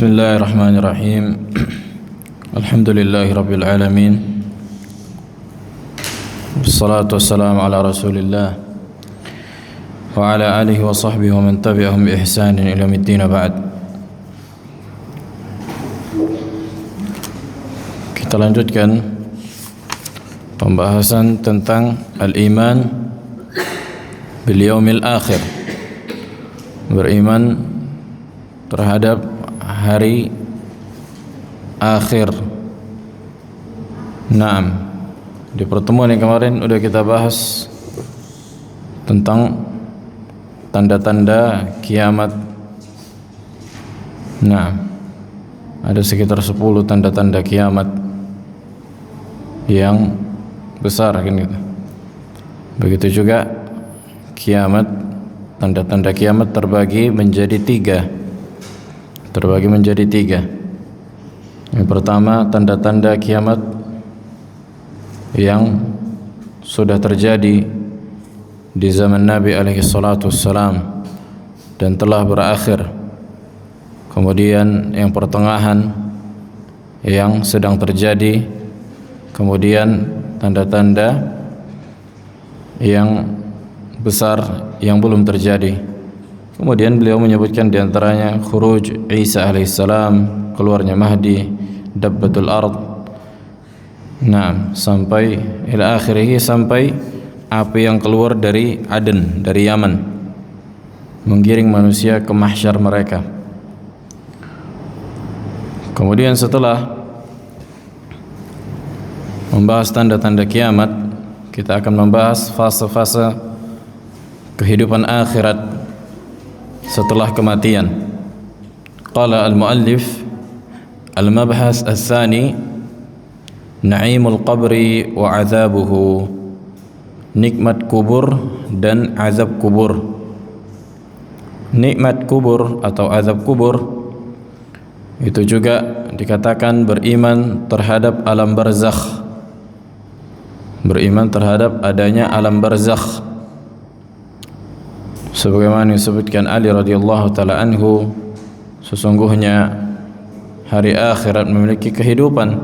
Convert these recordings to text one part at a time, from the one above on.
Bismillahirrahmanirrahim. Alhamdulillahi rabbil alamin. Wassalatu wassalamu ala Rasulillah wa ala alihi wa sahbihi wa man tabi'ahum bi ihsanin ila yaumiddin ba'd. Kita lanjutkan pembahasan tentang al-iman bil yaumil akhir. Beriman terhadap hari akhir. Naam. Di pertemuan yang kemarin udah kita bahas tentang tanda-tanda kiamat. Naam. Ada sekitar 10 tanda-tanda kiamat yang besar kan gitu. Begitu juga kiamat, tanda-tanda kiamat terbagi menjadi 3. Yang pertama, tanda-tanda kiamat yang sudah terjadi di zaman Nabi alaihi salatu wassalam dan telah berakhir. Kemudian yang pertengahan yang sedang terjadi. Kemudian tanda-tanda yang besar yang belum terjadi. Kemudian beliau menyebutkan diantaranya khuruj Isa alaihissalam, keluarnya Mahdi, dabbatul ard. Nah, sampai ila akhirih, sampai api yang keluar dari Aden, dari Yaman, menggiring manusia ke mahsyar mereka. Kemudian setelah membahas tanda-tanda kiamat, kita akan membahas fase-fase kehidupan akhirat setelah kematian. Qala al-muallif al-mabhas ats-tsani na'imul qabri wa 'adzabuhu, nikmat kubur dan azab kubur. Nikmat kubur atau azab kubur itu juga dikatakan beriman terhadap alam barzakh, beriman terhadap adanya alam barzakh. Sebagaimana disebutkan Ali radhiyallahu taala anhu, sesungguhnya hari akhirat memiliki kehidupan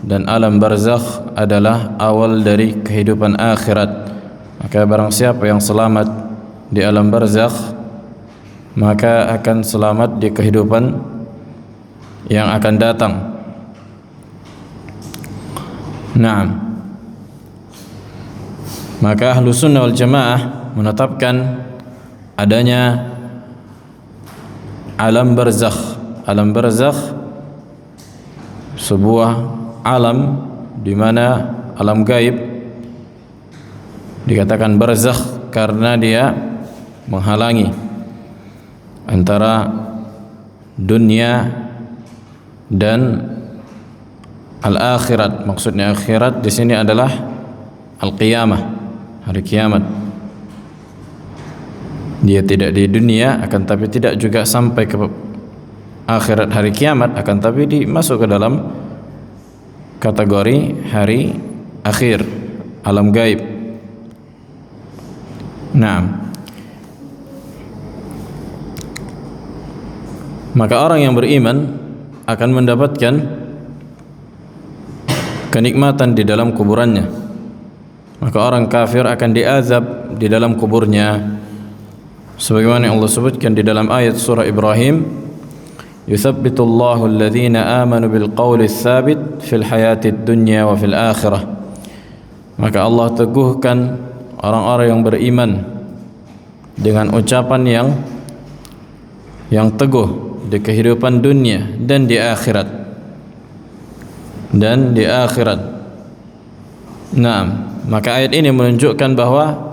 dan alam barzakh adalah awal dari kehidupan akhirat. Maka barang siapa yang selamat di alam barzakh, maka akan selamat di kehidupan yang akan datang. Naam. Maka Ahlus Sunnah wal Jamaah menetapkan adanya alam barzakh. Alam barzakh sebuah alam di mana alam gaib dikatakan barzakh karena dia menghalangi antara dunia dan al-akhirat. Maksudnya akhirat di sini adalah al-qiyamah, hari kiamat. Dia tidak di dunia, akan tapi tidak juga sampai ke akhirat hari kiamat, akan tapi dimasuk ke dalam kategori hari akhir, alam gaib. Nah, maka orang yang beriman akan mendapatkan kenikmatan di dalam kuburannya. Maka orang kafir akan diazab di dalam kuburnya. Sebagaimana Allah sebutkan di dalam ayat surah Ibrahim, yuthabbitullahu alladhina amanu bil qawli tsabit fil hayatid dunya wa fil akhirah. Maka Allah teguhkan orang-orang yang beriman dengan ucapan yang teguh di kehidupan dunia dan di akhirat. Nah, maka ayat ini menunjukkan bahwa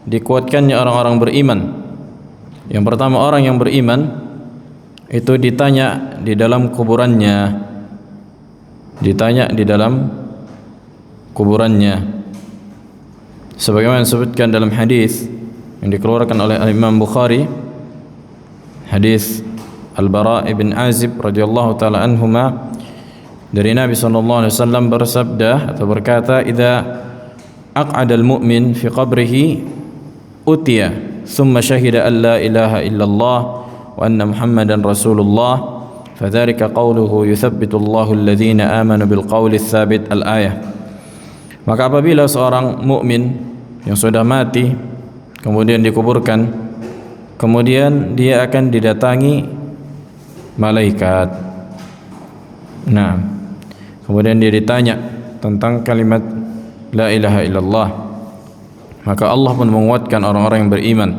dikuatkannya orang-orang beriman. Yang pertama, orang yang beriman itu ditanya di dalam kuburannya. Sebagaimana disebutkan dalam hadis yang dikeluarkan oleh Imam Bukhari, hadis Al-Bara' ibn Azib radhiyallahu taala anhuma, dari Nabi sallallahu alaihi wasallam bersabda atau berkata, "Idza aq'ada al-mu'min fi qabrihi utiya thumma syahida an la ilaha illallah wa anna Muhammadan Rasulullah fadzalika qauluhu yuthabbitu Allahu alladhina amanu bil qawli tsabit al-ayah. Maka apabila seorang mukmin yang sudah mati kemudian dikuburkan, kemudian dia akan didatangi malaikat. Nah, kemudian dia ditanya tentang kalimat la ilaha illallah. Maka Allah pun menguatkan orang-orang yang beriman.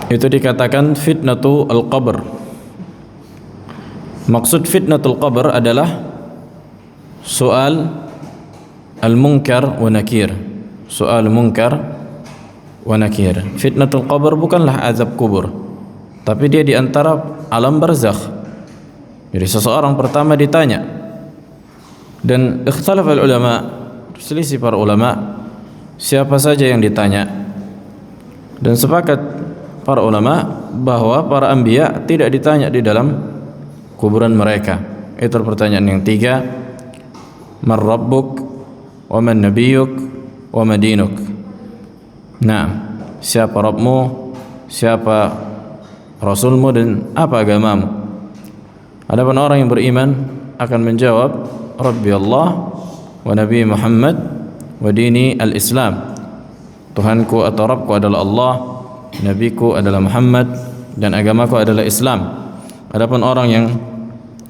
Itu dikatakan fitnatu al-qabr. Maksud fitnatul qabr adalah soal al-munkar wa nakir. Soal munkar wa nakir. Fitnatul qabr bukanlah azab kubur, tapi dia di antara alam barzakh. Jadi seseorang pertama ditanya, dan ikhtilaf al-ulama, selisih para ulama siapa saja yang ditanya, dan sepakat para ulama bahwa para anbiya tidak ditanya di dalam kuburan mereka. Itu pertanyaan yang tiga, man rabbuk wa man nabiyuk wa ma dinuk. Nah, siapa Rabbmu, siapa Rasulmu, dan apa agamamu? Adapun orang yang beriman akan menjawab, Rabbi Allah wa Nabi Muhammad wa dini al-Islam. Tuhanku atau Rabbku adalah Allah, Nabiku adalah Muhammad, dan agamaku adalah Islam. Adapun orang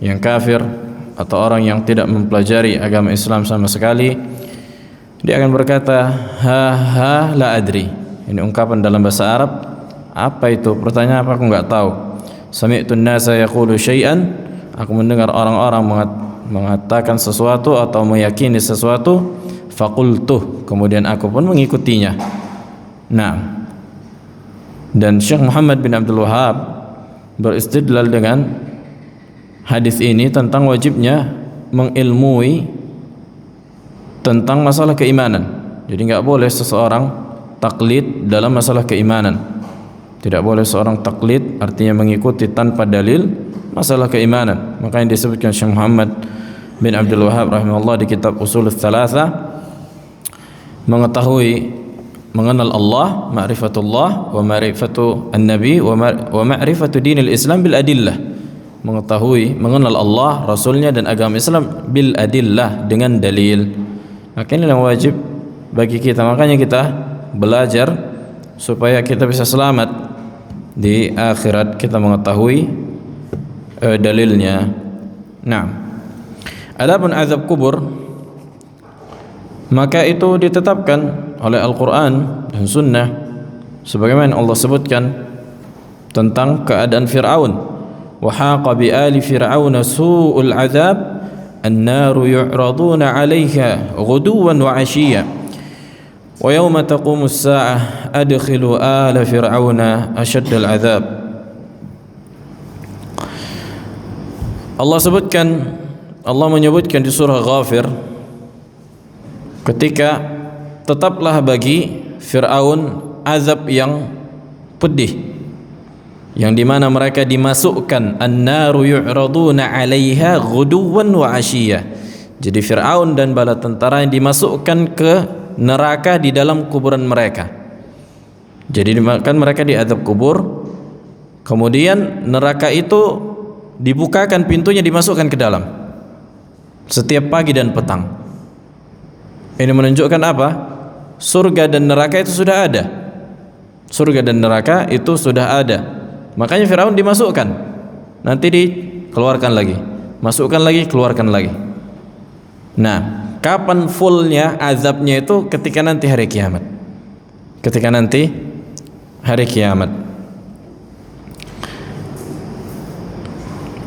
yang kafir atau orang yang tidak mempelajari agama Islam sama sekali, dia akan berkata, ha la adri. Ini ungkapan dalam bahasa Arab. Apa itu? Pertanyaan apa? Aku enggak tahu. Sami'tun nasa yaqulu syai'an. Aku mendengar orang-orang mengatakan sesuatu atau meyakini sesuatu, faqultuh, kemudian aku pun mengikutinya. Nah, dan Syekh Muhammad bin Abdul Wahhab beristidlal dengan hadis ini tentang wajibnya mengilmui tentang masalah keimanan. Jadi enggak boleh seseorang taklid dalam masalah keimanan. Tidak boleh seorang taklid, artinya mengikuti tanpa dalil masalah keimanan. Maka yang disebutkan Syekh Muhammad bin Abdul Wahhab rahimahullah di kitab Ushul Tsalatsa, mengenal Allah, ma'rifatullah wa ma'rifatu an-nabi wa ma'rifatu dinil Islam bil adillah. Mengenal Allah, Rasulnya, dan agama Islam bil adillah, dengan dalil. Maka ini yang wajib bagi kita. Makanya kita belajar supaya kita bisa selamat di akhirat, kita mengetahui dalilnya. Nah, adapun azab kubur, maka itu ditetapkan oleh Al-Quran dan Sunnah, sebagaimana Allah sebutkan tentang keadaan Fir'aun. Wa haqa bi ali fir'auna su'ul azab an-naru yu'raduna 'alayha ghuduwan wa 'ashiyya wa yawma taqumu as-sa'ah adkhilu ala fir'auna ashadda al-'adzab. Allah menyebutkan di surah Ghafir ketika tetaplah bagi Fir'aun azab yang pedih, yang dimana mereka dimasukkan an-naru yu'raduna 'alaiha ghuduwan wa 'ashiyya. Jadi Fir'aun dan bala tentara yang dimasukkan ke neraka di dalam kuburan mereka. Jadi kan mereka diazab kubur, kemudian neraka itu dibukakan pintunya, dimasukkan ke dalam setiap pagi dan petang. Ini menunjukkan apa? Surga dan neraka itu sudah ada. Surga dan neraka itu sudah ada. Makanya Firaun dimasukkan, nanti dikeluarkan lagi, masukkan lagi, keluarkan lagi. Nah, kapan fullnya azabnya itu? Ketika nanti hari kiamat. Ketika nanti hari kiamat.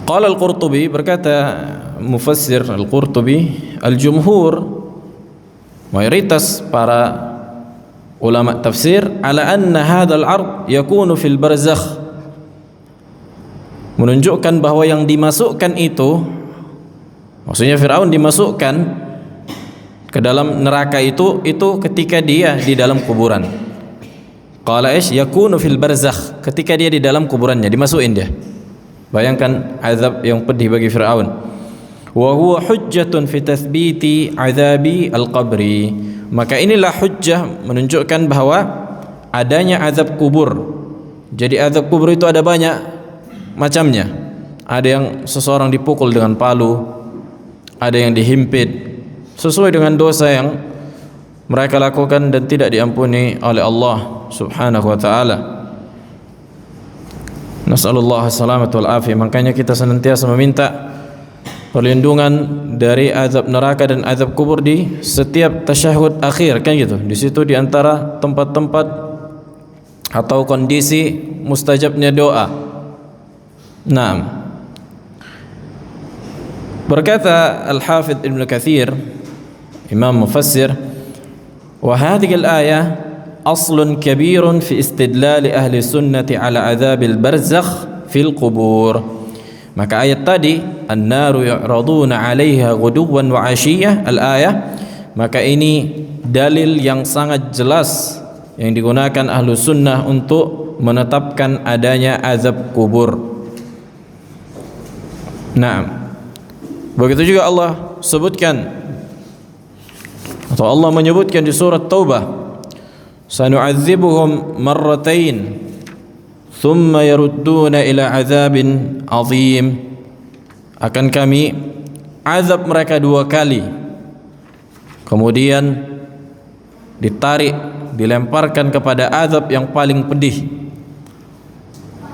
Qala Al-Qurtubi, berkata mufassir Al-Qurtubi, al-jumhur, mayoritas para ulama tafsir, ala anna hadzal 'ard yakunu fil barzakh, menunjukkan bahwa yang dimasukkan itu, maksudnya Firaun dimasukkan ke dalam neraka itu ketika dia di dalam kuburan. Qala yakunu fil barzakh, ketika dia di dalam kuburannya dimasukin dia. Bayangkan azab yang pedih bagi Firaun. Wa huwa hujjatun fi tathbiti azabi al-qabri. Maka inilah hujjah menunjukkan bahwa adanya azab kubur. Jadi azab kubur itu ada banyak macamnya. Ada yang seseorang dipukul dengan palu, ada yang dihimpit sesuai dengan dosa yang mereka lakukan dan tidak diampuni oleh Allah Subhanahu wa taala. Nasallallahu salamat wal afiyah. Makanya kita senantiasa meminta perlindungan dari azab neraka dan azab kubur di setiap tasyahud akhir, kan gitu. Di situ di antara tempat-tempat atau kondisi mustajabnya doa. Naam. Berkata Al-Hafidh Ibn Katsir, Imam Mufassir, wa hadhihi al-ayah aslun kabirun fi istidlal ahli sunnati ala adzabil barzakh fil qubur. Maka ayat tadi, an-naru yu'raduna 'alaiha ghuduwan wa 'ashiyah, al-ayah, maka ini dalil yang sangat jelas yang digunakan ahlu sunnah untuk menetapkan adanya azab kubur. Nah, begitu juga Allah sebutkan atau Allah menyebutkan di surat Taubah, sanu'adzibuhum marratain thumma yarudduna ila azabin azim, akan kami azab mereka 2 kali, kemudian ditarik, dilemparkan kepada azab yang paling pedih.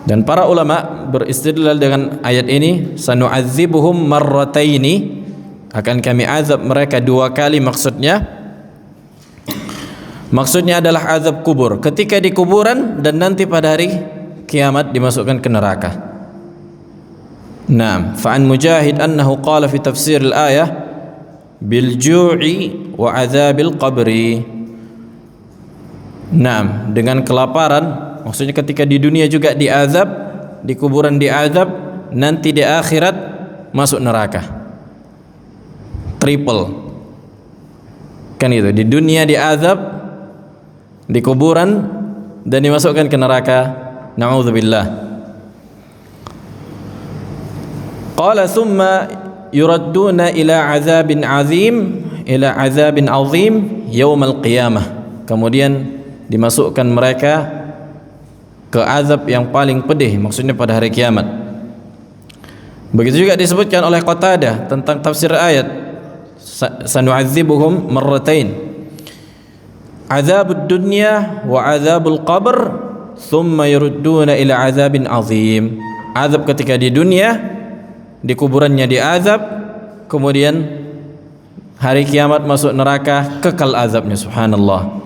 Dan para ulama beristidlal dengan ayat ini, sanu'adzibuhum marrataini, akan kami azab mereka 2 kali. Maksudnya adalah azab kubur, ketika di kuburan dan nanti pada hari kiamat dimasukkan ke neraka. Naam, fa'an Mujahid annahu qala fi tafsir al-ayah bil ju'i wa azabil qabri. Naam, dengan kelaparan, maksudnya ketika di dunia juga diazab, di kuburan diazab, nanti di akhirat masuk neraka. Triple. Kan itu, di dunia diazab, di kuburan, dan dimasukkan ke neraka. Na'udzubillah. Qala thumma yuradduna ila azabin azim, ila azabin azim yaumal qiyamah. Kemudian dimasukkan mereka ke azab yang paling pedih, maksudnya pada hari kiamat. Begitu juga disebutkan oleh Qatadah tentang tafsir ayat, sanu'adzibuhum marratain, azabud dunya wa azabul qabr thumma yurudduna ila azabin azim. Azab ketika di dunia, di kuburannya diazab, kemudian hari kiamat masuk neraka, kekal azabnya. Subhanallah.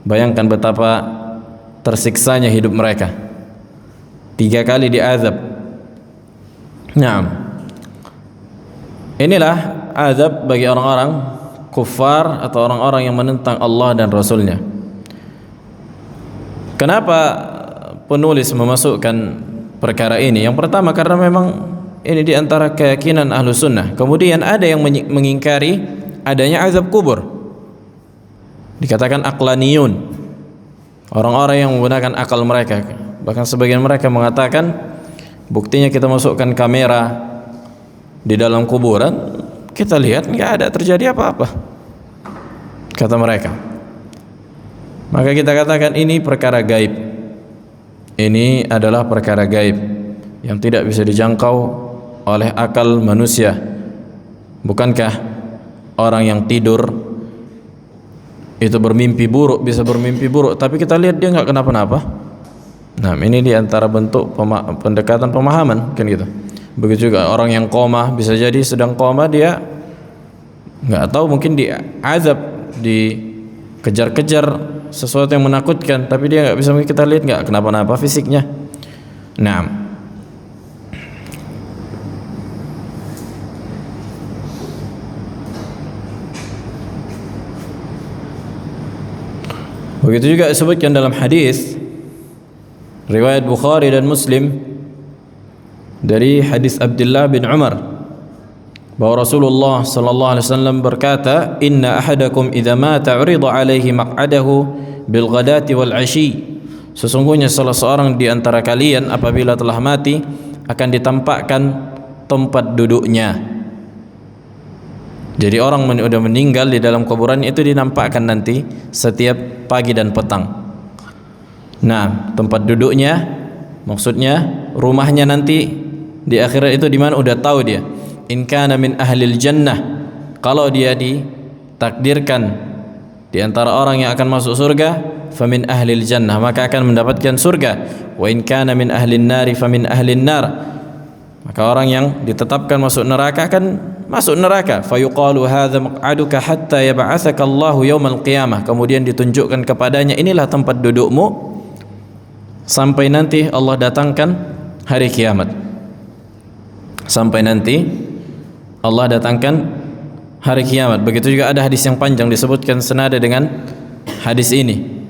Bayangkan betapa tersiksanya hidup mereka, 3 kali diazab. Naam. Inilah azab bagi orang-orang kufar atau orang-orang yang menentang Allah dan Rasulnya. Kenapa penulis memasukkan perkara ini? Yang pertama, karena memang ini di antara keyakinan ahlu sunnah. Kemudian ada yang mengingkari adanya azab kubur, dikatakan aqlaniyun, orang-orang yang menggunakan akal mereka. Bahkan sebagian mereka mengatakan, buktinya kita masukkan kamera di dalam kuburan, kita lihat nggak ada terjadi apa-apa, kata mereka. Maka kita katakan ini perkara gaib. Ini adalah perkara gaib yang tidak bisa dijangkau oleh akal manusia. Bukankah orang yang tidur itu bermimpi buruk, bisa bermimpi buruk, tapi kita lihat dia nggak kenapa-napa? Nah, ini di antara bentuk pendekatan pemahaman, kan gitu. Begitu juga orang yang koma, bisa jadi sedang koma, dia nggak tahu, mungkin diazab, dikejar-kejar sesuatu yang menakutkan, tapi dia nggak bisa, kita lihat nggak kenapa-napa fisiknya. Nah, begitu juga disebutkan dalam hadis riwayat Bukhari dan Muslim dari hadis Abdullah bin Umar bahwa Rasulullah sallallahu alaihi wasallam berkata, "Inna ahadakum idza mata 'urida 'alaihi maq'adahu bil ghadati wal 'ashi." Sesungguhnya salah seorang di antara kalian apabila telah mati akan ditampakkan tempat duduknya. Jadi orang sudah meninggal, di dalam kuburan itu dinampakkan nanti setiap pagi dan petang. Nah, tempat duduknya, maksudnya rumahnya nanti di akhirat itu di mana udah tahu dia. In kana min ahlil jannah, kalau dia ditakdirkan di antara orang yang akan masuk surga, famin ahlil jannah, maka akan mendapatkan surga. Wa in kana min ahlin nari famin ahlin nar, maka orang yang ditetapkan masuk neraka akan masuk neraka. Fayuqalu hadza maq'aduka hatta yab'atsaka Allahu yaumal qiyamah, kemudian ditunjukkan kepadanya, inilah tempat dudukmu sampai nanti Allah datangkan hari kiamat. Sampai nanti Allah datangkan hari kiamat. Begitu juga ada hadis yang panjang disebutkan senada dengan hadis ini.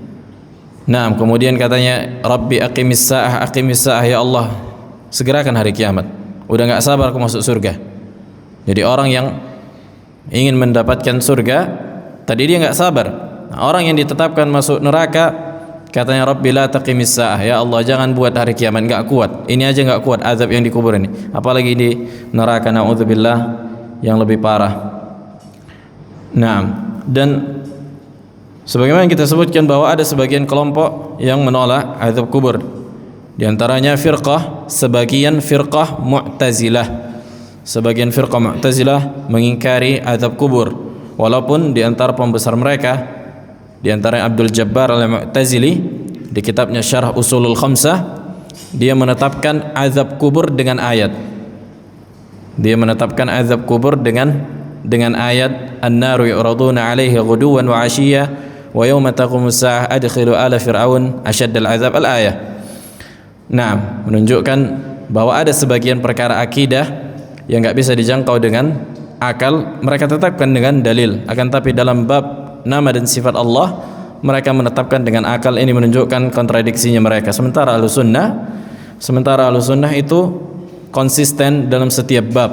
Nah, kemudian katanya, Rabbi aqimis sa'ah, ya Allah, segerakan hari kiamat. Udah enggak sabar aku masuk surga. Jadi orang yang ingin mendapatkan surga, tadi dia enggak sabar. Nah, orang yang ditetapkan masuk neraka, katanya, Rabbi la taqimis sa'ah, ya Allah jangan buat hari kiamat, enggak kuat. Ini aja enggak kuat azab yang dikubur ini. Apalagi di neraka, naudzubillah, yang lebih parah. Nah, dan sebagaimana kita sebutkan bahwa ada sebagian kelompok yang menolak azab kubur. Di antaranya sebagian firqah Mu'tazilah. Sebagian firqah Mu'tazilah mengingkari azab kubur, walaupun di antara pembesar mereka, di antara Abdul Jabbar Al-Mu'tazili di kitabnya Syarah Usulul Khamsah, dia menetapkan azab kubur dengan ayat. Dia menetapkan azab kubur dengan ayat, an-naru yu'raduna 'alaihi ghuduwan wa 'ashiyya wa yawma taqumus sa'ah adkhilu ala fir'aun asyaddal azab, al-ayah. Nah, menunjukkan bahwa ada sebagian perkara akidah yang enggak bisa dijangkau dengan akal, mereka tetapkan dengan dalil. Akan tapi dalam bab nama dan sifat Allah, mereka menetapkan dengan akal. Ini menunjukkan kontradiksinya mereka. Sementara Ahlussunnah itu konsisten dalam setiap bab.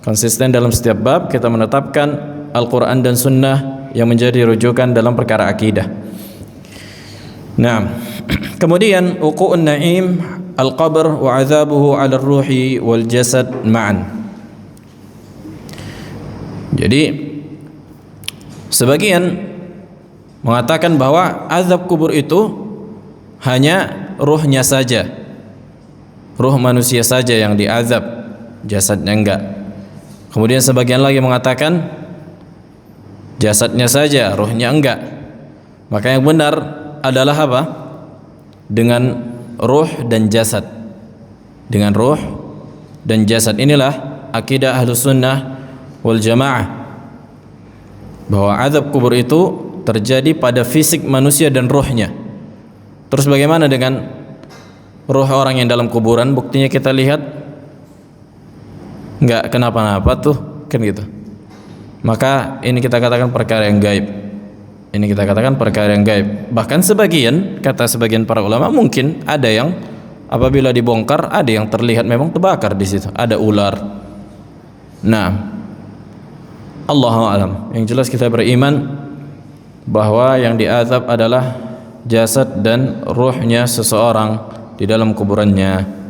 Konsisten dalam setiap bab kita menetapkan Al-Quran dan Sunnah yang menjadi rujukan dalam perkara akidah. Nah, kemudian uqu'un na'im al-qabr wa 'adzabuhu 'ala ar-ruhi wal jasad ma'an. Jadi sebagian mengatakan bahwa azab kubur itu hanya ruhnya saja, ruh manusia saja yang diazab, jasadnya enggak. Kemudian sebagian lagi mengatakan jasadnya saja, ruhnya enggak. Maka yang benar adalah apa? Dengan ruh dan jasad. Dengan ruh dan jasad. Inilah akidah Ahlussunnah wal Jamaah, bahwa azab kubur itu terjadi pada fisik manusia dan ruhnya. Terus bagaimana dengan ruh orang yang dalam kuburan? Buktinya kita lihat enggak kenapa-napa tuh, kan gitu. Maka ini kita katakan perkara yang gaib. Ini kita katakan perkara yang gaib. Bahkan sebagian, kata sebagian para ulama, mungkin ada yang apabila dibongkar ada yang terlihat memang terbakar di situ, ada ular. Nah, Allahu a'lam. Yang jelas kita beriman bahwa yang diazab adalah jasad dan ruhnya seseorang di dalam kuburannya.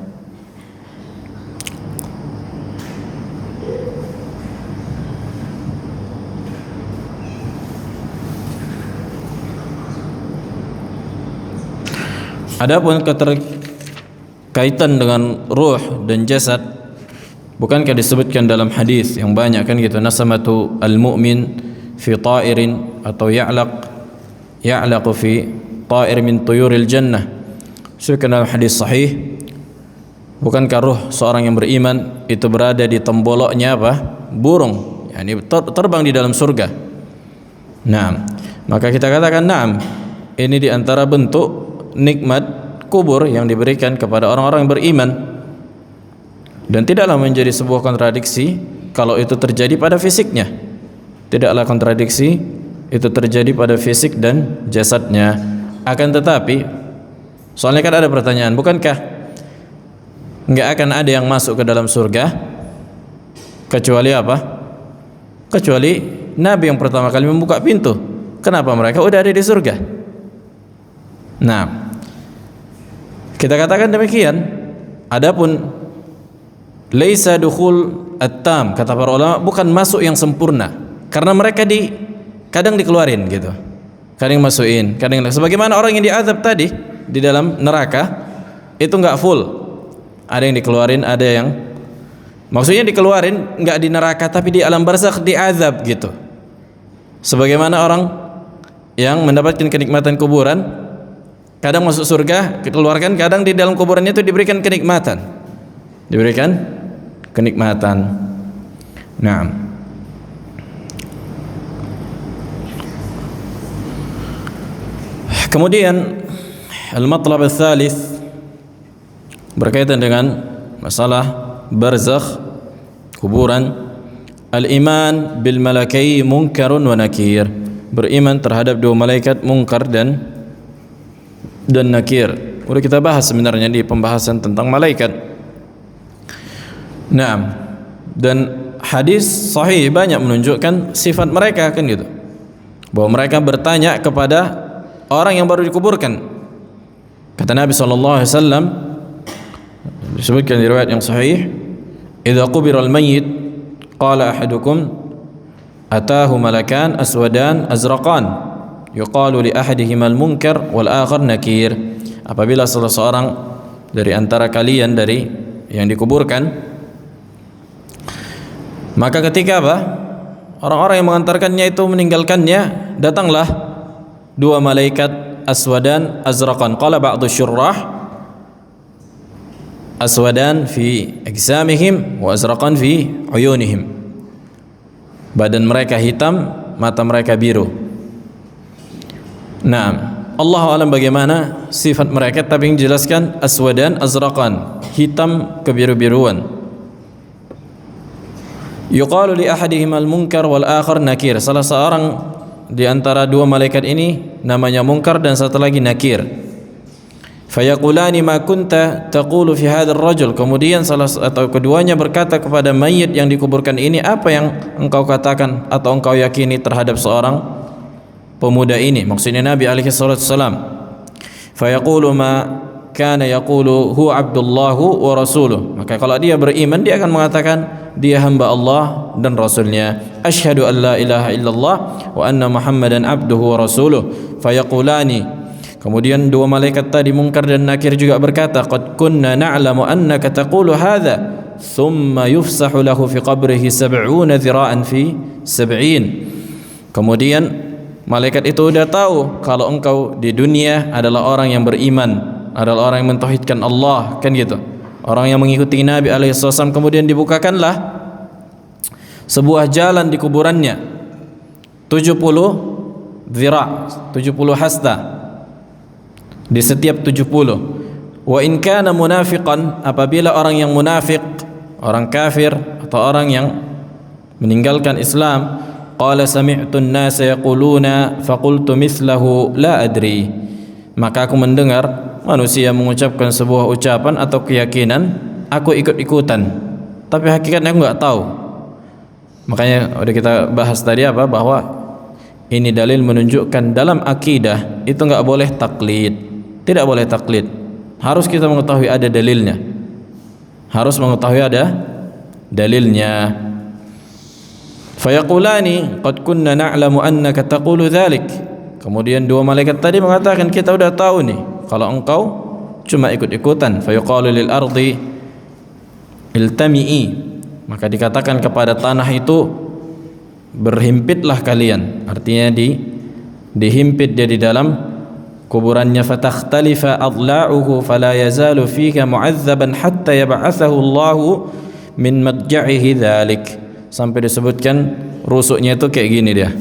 Adapun keterkaitan dengan ruh dan jasad, bukankah disebutkan dalam hadis yang banyak kan gitu, nasamatu al-mu'min fi ta'irin atau ya'laqu fi ta'ir min tuyuril jannah. Disebutkan dalam hadis sahih, bukankah ruh seorang yang beriman itu berada di temboloknya apa? Burung, yakni terbang di dalam surga. Nah, maka kita katakan na'am, ini di antara bentuk nikmat kubur yang diberikan kepada orang-orang yang beriman, dan tidaklah menjadi sebuah kontradiksi kalau itu terjadi pada fisiknya. Tidaklah kontradiksi itu terjadi pada fisik dan jasadnya. Akan tetapi, soalnya kan ada pertanyaan, bukankah enggak akan ada yang masuk ke dalam surga kecuali apa? Kecuali Nabi yang pertama kali membuka pintu. Kenapa mereka udah ada di surga? Nah, kita katakan demikian. Adapun laisa dukhul at-tam, kata para ulama, bukan masuk yang sempurna, karena mereka kadang dikeluarin gitu, kadang masukin, kadang sebagaimana orang yang diazab tadi, di dalam neraka itu nggak full. Ada yang dikeluarin, ada yang maksudnya dikeluarin nggak di neraka tapi di alam barzakh diazab gitu. Sebagaimana orang yang mendapatkan kenikmatan kuburan, kadang masuk surga dikeluarkan, kadang di dalam kuburannya itu diberikan kenikmatan. Nah, kemudian al-matlab ats-tsalits berkaitan dengan masalah barzakh, kuburan, al-iman bil malakai munkarun wa nakir, beriman terhadap dua malaikat munkar dan nakir. Udah kita bahas sebenarnya di pembahasan tentang malaikat. Nah, dan hadis sahih banyak menunjukkan sifat mereka kan gitu. Bahwa mereka bertanya kepada orang yang baru dikuburkan. Kata Nabi SAW, disebutkan di riwayat yang sahih, idza qubira al-mayyit qala ahadukum atahu malakan aswadan azraqan yuqalu li ahadihima al-munkar wal akhar nakir. Apabila salah seorang dari antara kalian dari yang dikuburkan, maka ketika orang-orang yang mengantarkannya itu meninggalkannya, datanglah dua malaikat aswadan azraqan. Qala ba'du syurrah aswadan fi ajsamihim wa azraqan fi uyunihim. Badan mereka hitam, mata mereka biru. Nah, Allahu a'lam bagaimana sifat mereka, tapi yang dijelaskan aswadan azraqan, hitam kebiru-biruan. Yuqalu li ahadihim al-munkar wal akhar nakir. Salah seorang di antara dua malaikat ini namanya munkar dan satu lagi nakir. Fayaqulani ma kunta taqulu fi hadzal rajul. Kemudian salah atau keduanya berkata kepada mayit yang dikuburkan ini, apa yang engkau katakan atau engkau yakini terhadap seorang pemuda ini? Maksudnya Nabi alaihi salatu wasalam. Fayaqulu ma kana yaqulu huwa abdullahu wa rasuluh. Maka kalau dia beriman, dia akan mengatakan dia hamba Allah dan Rasulnya. Asyhadu an la ilaha illallah wa anna Muhammadan abduhu wa rasuluh. Fayaqulani, kemudian dua malaikat tadi munkar dan nakir juga berkata, qad kunna na'lamu annaka taqulu hadza thumma yufsahu lahu fi qabrihi 70 dhira'an fi 70. Kemudian malaikat itu sudah tahu kalau engkau di dunia adalah orang yang beriman, adalah orang yang mentauhidkan Allah, kan gitu, orang yang mengikuti Nabi alaihissalam. Kemudian dibukakanlah sebuah jalan di kuburannya, 70 dhira', 70 hasta di setiap 70. Wa in kana munafiqan, apabila orang yang munafik, orang kafir atau orang yang meninggalkan Islam, qala sami'tu an-nasa yaquluna faqultu mithlahu la adri, maka aku mendengar manusia mengucapkan sebuah ucapan atau keyakinan, aku ikut-ikutan, tapi hakikatnya aku nggak tahu. Makanya udah kita bahas tadi bahwa ini dalil menunjukkan dalam akidah itu nggak boleh taklid, tidak boleh taklid. Harus kita mengetahui ada dalilnya, harus mengetahui ada dalilnya. Fayaqulani qad kunna na'lamu annaka taqulu dzalik. Kemudian dua malaikat tadi mengatakan, kita udah tahu nih kalau engkau cuma ikut-ikutan. Fayuqalu lil ardi iltami'i, maka dikatakan kepada tanah itu, berhimpitlah kalian. Artinya dihimpit dia di dalam kuburannya. Fatakhtalifa adla'uhu fala yazalu fika mu'adzaban hatta yab'atsahu Allahu min madja'ihi dzalik. Sampai disebutkan rusuknya itu kayak gini dia,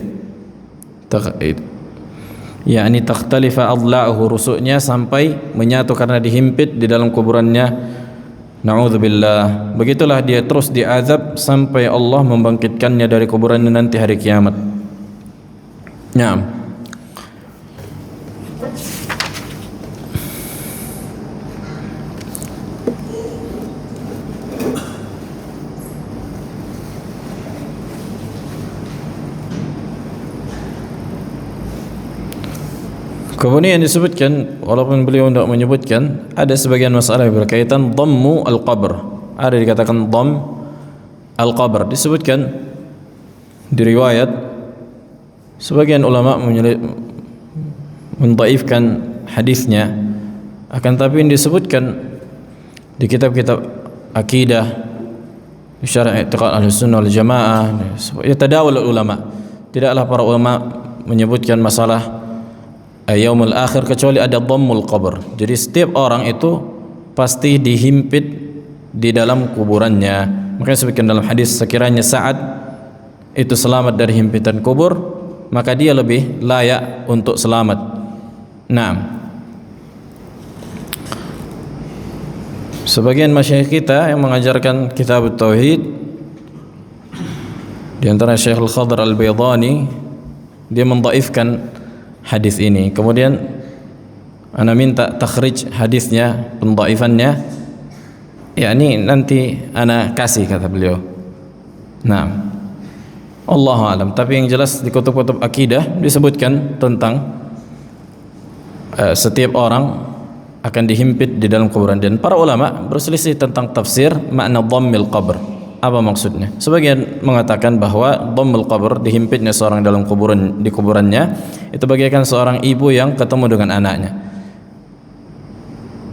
yakni takhtalifa adla'uhu, rusuknya sampai menyatu karena dihimpit di dalam kuburannya. Na'udzubillah. Begitulah dia terus diazab sampai Allah membangkitkannya dari kuburannya nanti hari kiamat. Naam. Kemudian disebutkan, walaupun beliau tidak menyebutkan, ada sebagian masalah yang berkaitan dhammu al-qabr. Ada dikatakan dhamm al-qabr. Disebutkan di riwayat, sebagian ulama mendhaifkan hadisnya, Akan tapi yang disebutkan di kitab-kitab akidah, syarah i'tiqad Ahlussunnah wal Jamaah, yatadawal ulama. Tidaklah para ulama menyebutkan masalah yaumul akhir kecuali ada dhammul qabr. Jadi setiap orang itu pasti dihimpit di dalam kuburannya. Makanya disebutkan dalam hadis, sekiranya Sa'ad itu selamat dari himpitan kubur, maka dia lebih layak untuk selamat. Nah, sebagian masyayikh kita yang mengajarkan kitab tauhid, di antara Syekh Al-Khadr Al-Baydhani, dia mendhaifkan hadis ini. Kemudian ana minta takhrij hadisnya, pendhaifannya, yakni nanti ana kasih, kata beliau. Nah, Allahu a'lam. Tapi yang jelas di kutub-kutub akidah disebutkan tentang setiap orang akan dihimpit di dalam kuburan, dan para ulama berselisih tentang tafsir makna dhammil qabr. Apa maksudnya? Sebagian mengatakan bahwa dhammil qabr, dihimpitnya seorang dalam kuburan, di kuburannya, itu bagaikan seorang ibu yang ketemu dengan anaknya.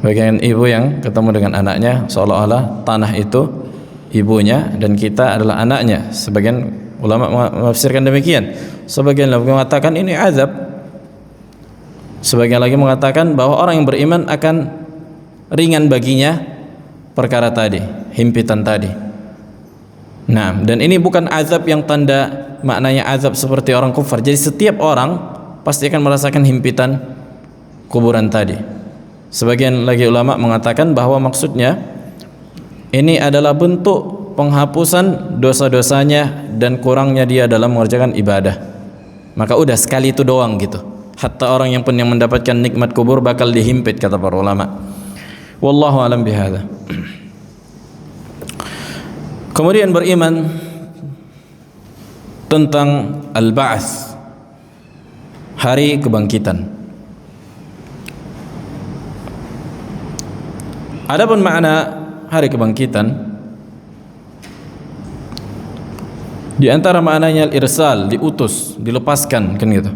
Bagaikan ibu yang ketemu dengan anaknya, seolah-olah tanah itu ibunya dan kita adalah anaknya. Sebagian ulama menafsirkan demikian. Sebagian lagi mengatakan ini azab. Sebagian lagi mengatakan bahwa orang yang beriman akan ringan baginya perkara tadi, himpitan tadi. Nah, dan ini bukan azab yang tanda maknanya azab seperti orang kufar. Jadi setiap orang pasti akan merasakan himpitan kuburan tadi. Sebagian lagi ulama mengatakan bahwa maksudnya ini adalah bentuk penghapusan dosa-dosanya dan kurangnya dia dalam mengerjakan ibadah. Maka udah sekali itu doang gitu. Hatta orang yang pun yang mendapatkan nikmat kubur bakal dihimpit, kata para ulama. Wallahu alam bihadza. Kemudian beriman tentang al-ba'ts, hari kebangkitan. Adapun makna hari kebangkitan, di antara maknanya al-irsal, diutus, dilepaskan, kan gitu.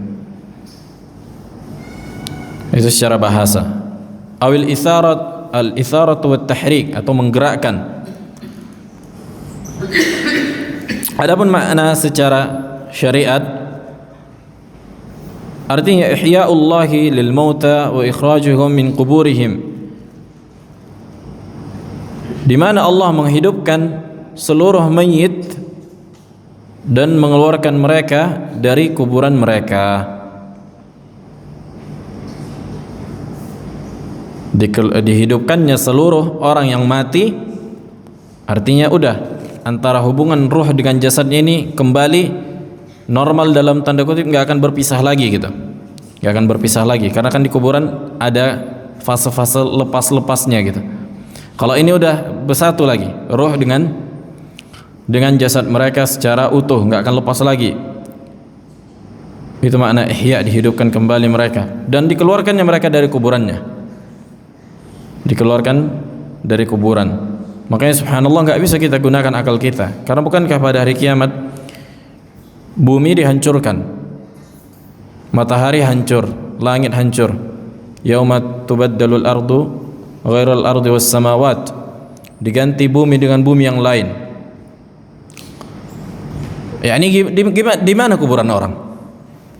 Itu secara bahasa. Awil itharat, al-itharat wa tahrik, atau menggerakkan. Adapun makna secara syariat, artinya ihya'ullahi lil mauta wa ikhrajuhum min quburihim, di mana Allah menghidupkan seluruh mayit dan mengeluarkan mereka dari kuburan mereka. Dihidupkannya seluruh orang yang mati, artinya udah antara hubungan ruh dengan jasadnya ini kembali normal, dalam tanda kutip, nggak akan berpisah lagi gitu, nggak akan berpisah lagi, karena kan di kuburan ada fase-fase lepas-lepasnya gitu. Kalau ini udah bersatu lagi ruh dengan jasad mereka secara utuh, nggak akan lepas lagi. Itu makna ihya, dihidupkan kembali mereka dan dikeluarkannya mereka dari kuburannya. Dikeluarkan dari kuburan. Makanya subhanallah nggak bisa kita gunakan akal kita, karena bukankah pada hari kiamat bumi dihancurkan, matahari hancur, langit hancur. Yauma tubaddalul ardu ghairal ardi was samawat, diganti bumi dengan bumi yang lain. Ya ini di mana kuburan orang?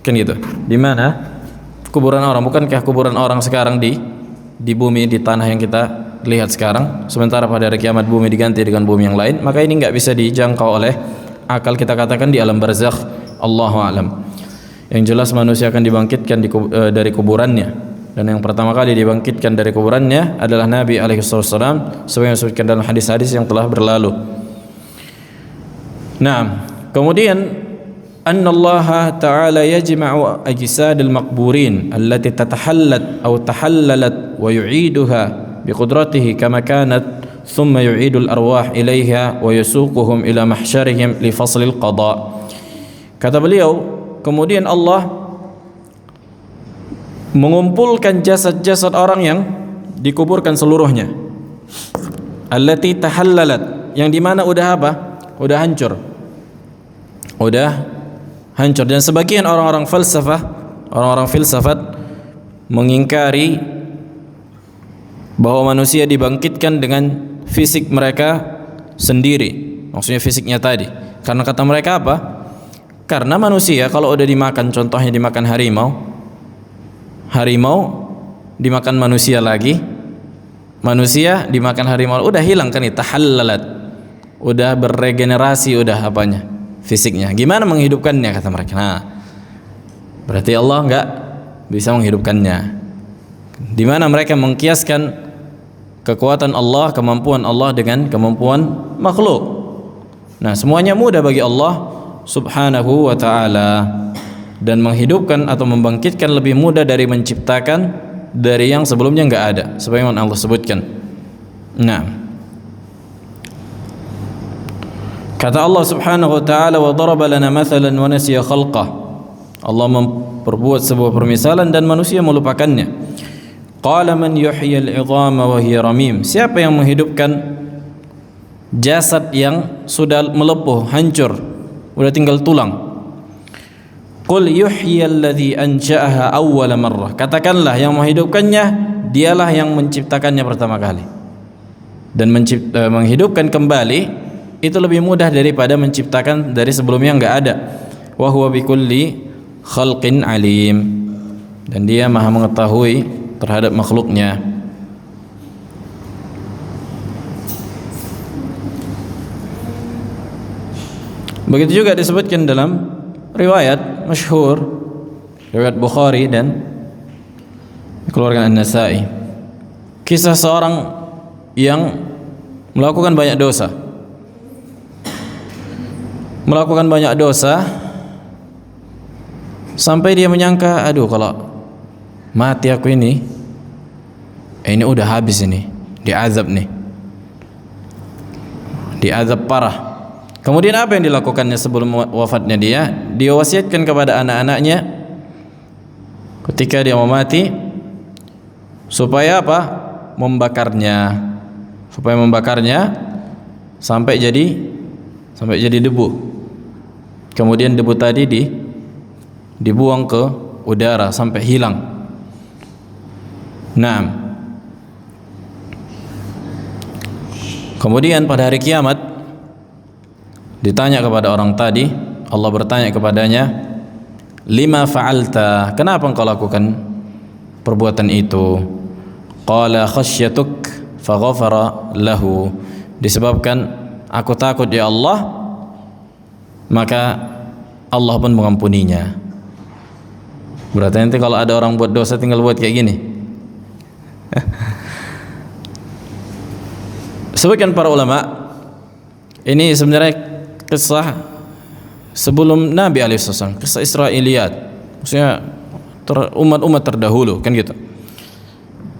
Kan gitu. Di mana kuburan orang? Bukankah kuburan orang sekarang di bumi, di tanah yang kita lihat sekarang, sementara pada hari kiamat bumi diganti dengan bumi yang lain? Maka ini nggak bisa dijangkau oleh akal kita, katakan di alam barzakh. Allahu a'lam. Yang jelas manusia akan dibangkitkan dari kuburannya, dan yang pertama kali dibangkitkan dari kuburannya adalah Nabi alaihissalam, seperti yang disebutkan dalam hadis-hadis yang telah berlalu. Nah, kemudian anna Allah ta'ala yajma'u ajsad al-maqburin allati tatahallat aw tahallalat wa yu'iduha biqudratihi kama kanat thumma yu'idu al-arwah ilaiha wa yasuquhum ila mahsyarihim li fasl al-qada. Kata beliau, kemudian Allah mengumpulkan jasad-jasad orang yang dikuburkan seluruhnya, allati tahallalat, yang dimana udah apa? Udah hancur. Dan sebagian orang-orang filsafat mengingkari bahwa manusia dibangkitkan dengan fisik mereka sendiri, maksudnya fisiknya tadi. Karena kata mereka apa? Karena manusia kalau udah dimakan, contohnya dimakan harimau, harimau dimakan manusia lagi, manusia dimakan harimau, udah hilang kan itu, tahallalat, udah beregenerasi, udah apanya, fisiknya. Gimana menghidupkannya kata mereka? Nah, berarti Allah enggak bisa menghidupkannya. Di mana mereka mengkiaskan kekuatan Allah, kemampuan Allah dengan kemampuan makhluk. Nah, semuanya mudah bagi Allah Subhanahu wa ta'ala, dan menghidupkan atau membangkitkan lebih mudah dari menciptakan, dari yang sebelumnya enggak ada, sebagaimana Allah sebutkan. Nah, kata Allah Subhanahu wa ta'ala, wa daraba lana mathalan wa nasiya khalqah. Allah memperbuat sebuah permisalan dan manusia melupakannya. Qala man yuhyil 'idhama wa hiya ramim. Siapa yang menghidupkan jasad yang sudah melepuh, hancur, udah tinggal tulang? Qul yuhyil ladzi ansha'aha awwala marrah. Katakanlah yang menghidupkannya dialah yang menciptakannya pertama kali. Dan menghidupkan kembali itu lebih mudah daripada menciptakan dari sebelumnya enggak ada. Wa huwa bikulli khalqin alim. Dan dia Maha mengetahui terhadap makhluknya. Begitu juga disebutkan dalam riwayat masyhur, riwayat Bukhari dan dikeluarkan An-Nasa'i, kisah seorang yang melakukan banyak dosa, sampai dia menyangka, aduh kalau mati aku ini udah habis, ini diazab nih, diazab parah. Kemudian apa yang dilakukannya sebelum wafatnya? Dia wasiatkan kepada anak-anaknya ketika dia mau mati supaya apa? Membakarnya sampai jadi debu. Kemudian debu tadi dibuang ke udara sampai hilang. Nah, kemudian pada hari kiamat ditanya kepada orang tadi, Allah bertanya kepadanya, lima fa'alta, kenapa engkau lakukan perbuatan itu? Qala khasyatuk faghafara lahu, disebabkan aku takut ya Allah, maka Allah pun mengampuninya. Berarti nanti kalau ada orang buat dosa tinggal buat kayak gini. Sebutkan para ulama, ini sebenarnya kisah sebelum Nabi SAW, kisah Israiliyat, maksudnya umat-umat terdahulu, kan gitu.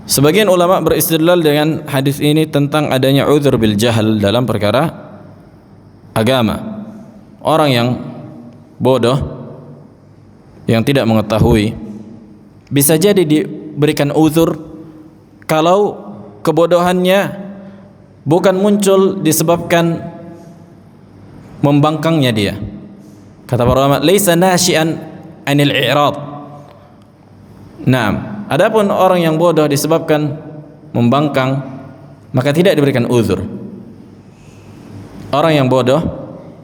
Sebagian ulama beristidlal dengan hadis ini tentang adanya uzur bil jahal dalam perkara agama. Orang yang bodoh, yang tidak mengetahui, bisa jadi diberikan uzur kalau kebodohannya bukan muncul disebabkan membangkangnya dia. Kata para ulama, laisa nasyi'an anil i'rad. Nah, adapun orang yang bodoh disebabkan membangkang, maka tidak diberikan uzur. Orang yang bodoh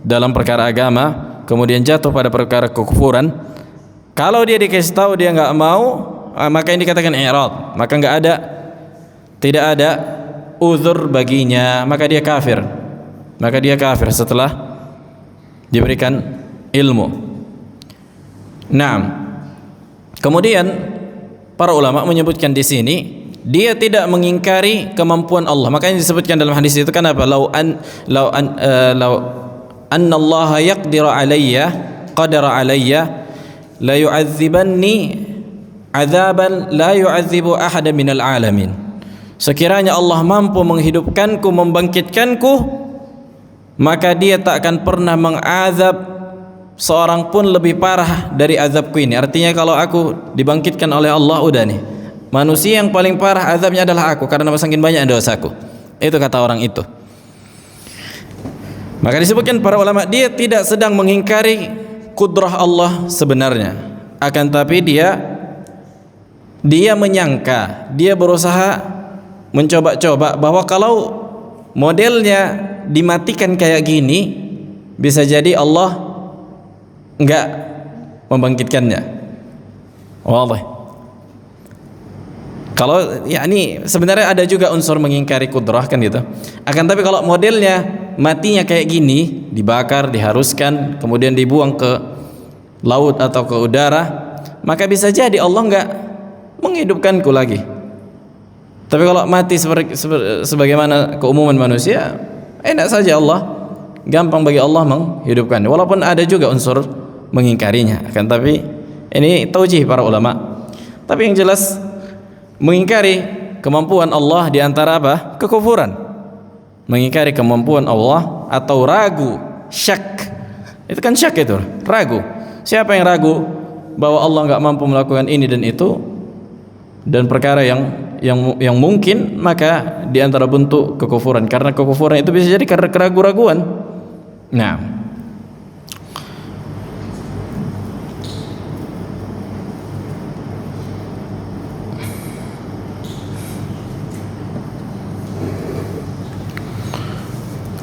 dalam perkara agama kemudian jatuh pada perkara kekufuran, kalau dia dikasih tahu dia enggak mau, maka ini dikatakan i'rad, maka tidak ada uzur baginya, maka dia kafir. Setelah diberikan ilmu. Nah, kemudian para ulama menyebutkan di sini dia tidak mengingkari kemampuan Allah. Makanya disebutkan dalam hadis itu kan apa? Lau anna Allah yaqdiru qadara alayya la yu'adzibanni adzaban la yu'adzibu ahada minal alamin. Sekiranya Allah mampu menghidupkanku, membangkitkanku, maka dia tak akan pernah mengazab seorang pun lebih parah dari azabku ini. Artinya kalau aku dibangkitkan oleh Allah, udah nih, manusia yang paling parah azabnya adalah aku, karena saking banyak dosaku. Itu kata orang itu. Maka disebutkan para ulama, dia tidak sedang mengingkari kudrah Allah sebenarnya, akan tapi dia menyangka, dia berusaha mencoba-coba bahwa kalau modelnya dimatikan kayak gini, bisa jadi Allah enggak membangkitkannya. Wallah. Kalau yakni sebenarnya ada juga unsur mengingkari kudrah kan gitu. Akan tapi kalau modelnya matinya kayak gini, dibakar, diharuskan, kemudian dibuang ke laut atau ke udara, maka bisa jadi Allah enggak menghidupkanku lagi. Tapi kalau mati sebagaimana keumuman manusia, enak saja Allah, gampang bagi Allah menghidupkan. Walaupun ada juga unsur mengingkarinya. Akan tapi ini taujih para ulama. Tapi yang jelas mengingkari kemampuan Allah di antara apa? Kekufuran. Mengingkari kemampuan Allah atau ragu, syak. Itu kan syak itu, ragu. Siapa yang ragu bahwa Allah enggak mampu melakukan ini dan itu dan perkara yang mungkin, maka di antara bentuk kekufuran. Karena kekufuran itu bisa jadi karena keraguan-raguan. Nah,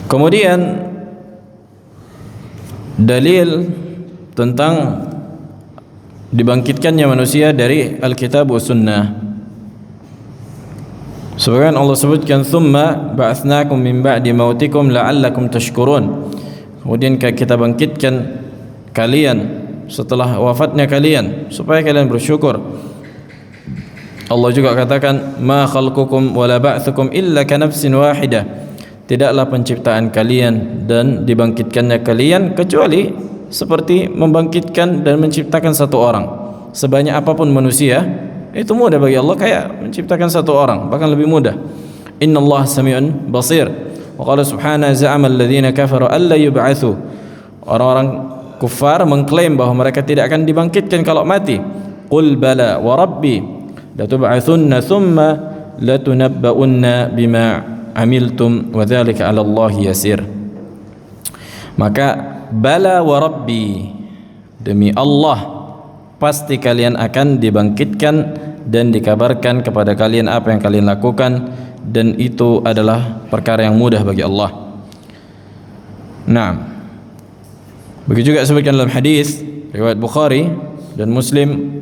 kemudian dalil tentang dibangkitkannya manusia dari Alkitab wa Sunnah. Sebagaimana Allah sebutkan, "Tsumma ba'atsnakum min ba'di mautikum la'allakum tashkurun." Kemudian kita bangkitkan kalian setelah wafatnya kalian supaya kalian bersyukur. Allah juga katakan, "Ma khalqukum wa la ba'tsukum illa ka nafsin wahidah." Tidaklah penciptaan kalian dan dibangkitkannya kalian kecuali seperti membangkitkan dan menciptakan satu orang. Sebanyak apapun manusia, itu mudah bagi Allah kayak menciptakan satu orang, bahkan lebih mudah. Innallaha sami'un basir. Wa qala subhanahu za'ama alladhina kafaru alla yub'atsu. Orang-orang kufar mengklaim bahwa mereka tidak akan dibangkitkan kalau mati. Qul bala wa rabbi latub'atsunna thumma latunabba'unna bima amiltum wa dzalika 'ala Allah yasir. Maka bala wa rabbi, demi Allah pasti kalian akan dibangkitkan dan dikabarkan kepada kalian apa yang kalian lakukan, dan itu adalah perkara yang mudah bagi Allah. Nah, begitu juga sebutkan dalam hadis riwayat Bukhari dan Muslim,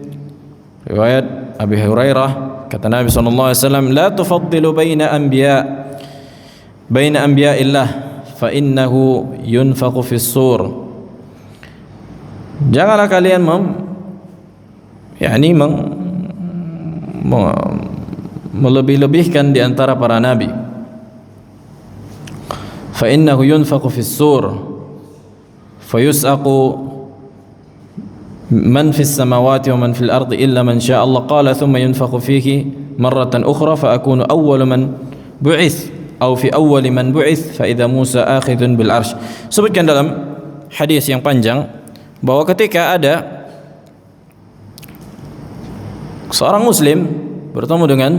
riwayat Abi Hurairah, kata Nabi SAW, "La tufaddilu baina anbiya'illah fa innahu yunfaqu fis sur." Janganlah kalian melebih-lebihkan di antara para nabi. Fa innahu yunfaqu fis sur fayus'aqu man fis samawati wa man fil ardi illa man syaa Allah qala thumma yunfaqu fihi marratan ukhra fa akunu awwalu man bu'its atau fi awwali man bu'its fa idza Musa akhidun bil arsy. Sebutkan dalam hadis yang panjang bahwa ketika ada seorang muslim bertemu dengan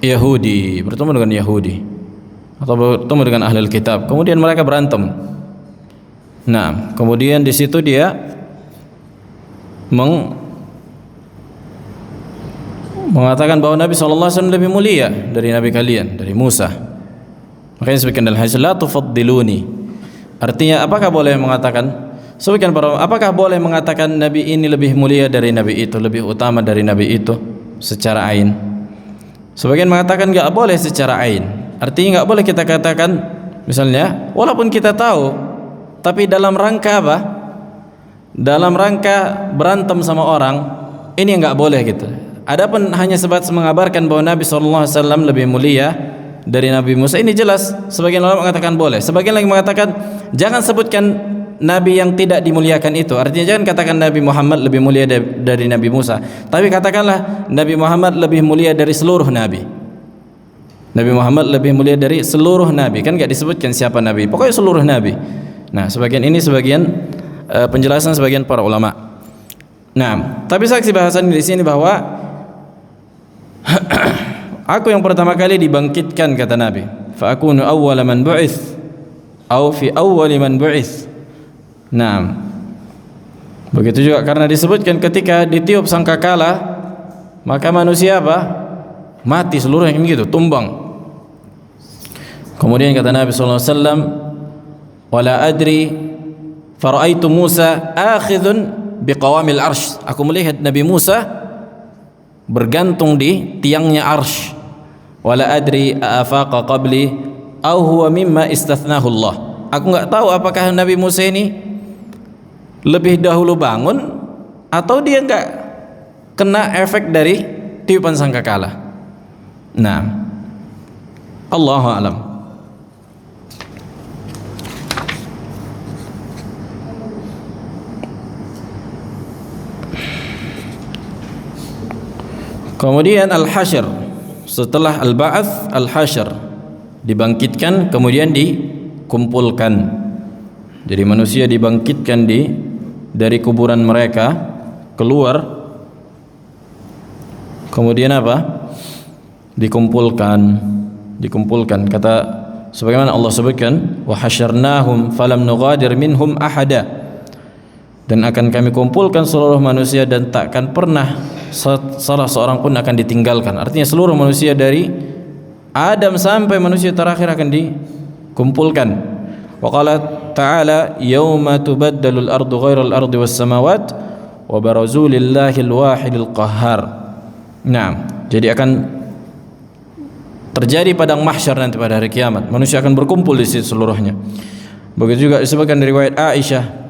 Yahudi atau bertemu dengan ahli kitab, kemudian mereka berantem. Nah, kemudian di situ dia mengatakan bahwa Nabi SAW lebih mulia dari Nabi kalian, dari Musa. Makanya sebutkan dalam hadis, "La tufaddiluni." Artinya apakah boleh mengatakan, apakah boleh mengatakan Nabi ini lebih mulia dari Nabi itu, lebih utama dari Nabi itu secara ain? Sebagian mengatakan enggak boleh secara ain. Artinya enggak boleh kita katakan misalnya, walaupun kita tahu, tapi dalam rangka apa? Dalam rangka berantem sama orang, ini enggak boleh gitu. Adapun hanya sebatas mengabarkan bahwa Nabi SAW lebih mulia dari Nabi Musa, ini jelas sebagian ulama mengatakan boleh. Sebagian lagi mengatakan jangan sebutkan Nabi yang tidak dimuliakan itu. Artinya jangan katakan Nabi Muhammad lebih mulia dari Nabi Musa, tapi katakanlah Nabi Muhammad lebih mulia dari seluruh Nabi. Nabi Muhammad lebih mulia dari seluruh Nabi. Kan enggak disebutkan siapa Nabi, pokoknya seluruh Nabi. Nah, sebagian penjelasan sebagian para ulama. Nah, tapi saksi bahasan di sini bahwa aku yang pertama kali dibangkitkan, kata Nabi. Fa akunu awwala man bu'its atau fi awwali man bu'its. Nah, begitu juga karena disebutkan ketika ditiup sangkakala, maka manusia apa? mati seluruhnya gitu, tumbang. Kemudian kata Nabi sallallahu alaihi wasallam, "Wala adri faraitu Musa akhidhun biqawamil arsy." Aku melihat Nabi Musa bergantung di tiangnya arsy. Wala adri afaqa qabli aw huwa mimma istathnahu Allah. Aku enggak tahu apakah Nabi Musa ini lebih dahulu bangun atau dia enggak kena efek dari tiupan sangkakala. Nah, Allahu a'lam. Kemudian al-hasyr, setelah al-ba'ats, al-hasyr, dibangkitkan kemudian dikumpulkan. Jadi manusia dibangkitkan dari kuburan mereka, keluar, kemudian apa? Dikumpulkan. Kata sebagaimana Allah sebutkan, wa hasyarnahum falam nughadir minhum ahada. Dan akan kami kumpulkan seluruh manusia dan takkan pernah salah seorang pun akan ditinggalkan. Artinya seluruh manusia dari Adam sampai manusia terakhir akan dikumpulkan. Wa qala ta'ala yauma tubaddalul ardu ghairal ardi was samawat wa barazu lillahil wahidil qahhar. Nah, jadi akan terjadi padang mahsyar nanti pada hari kiamat. Manusia akan berkumpul di situ seluruhnya. Begitu juga disebutkan dari riwayat Aisyah.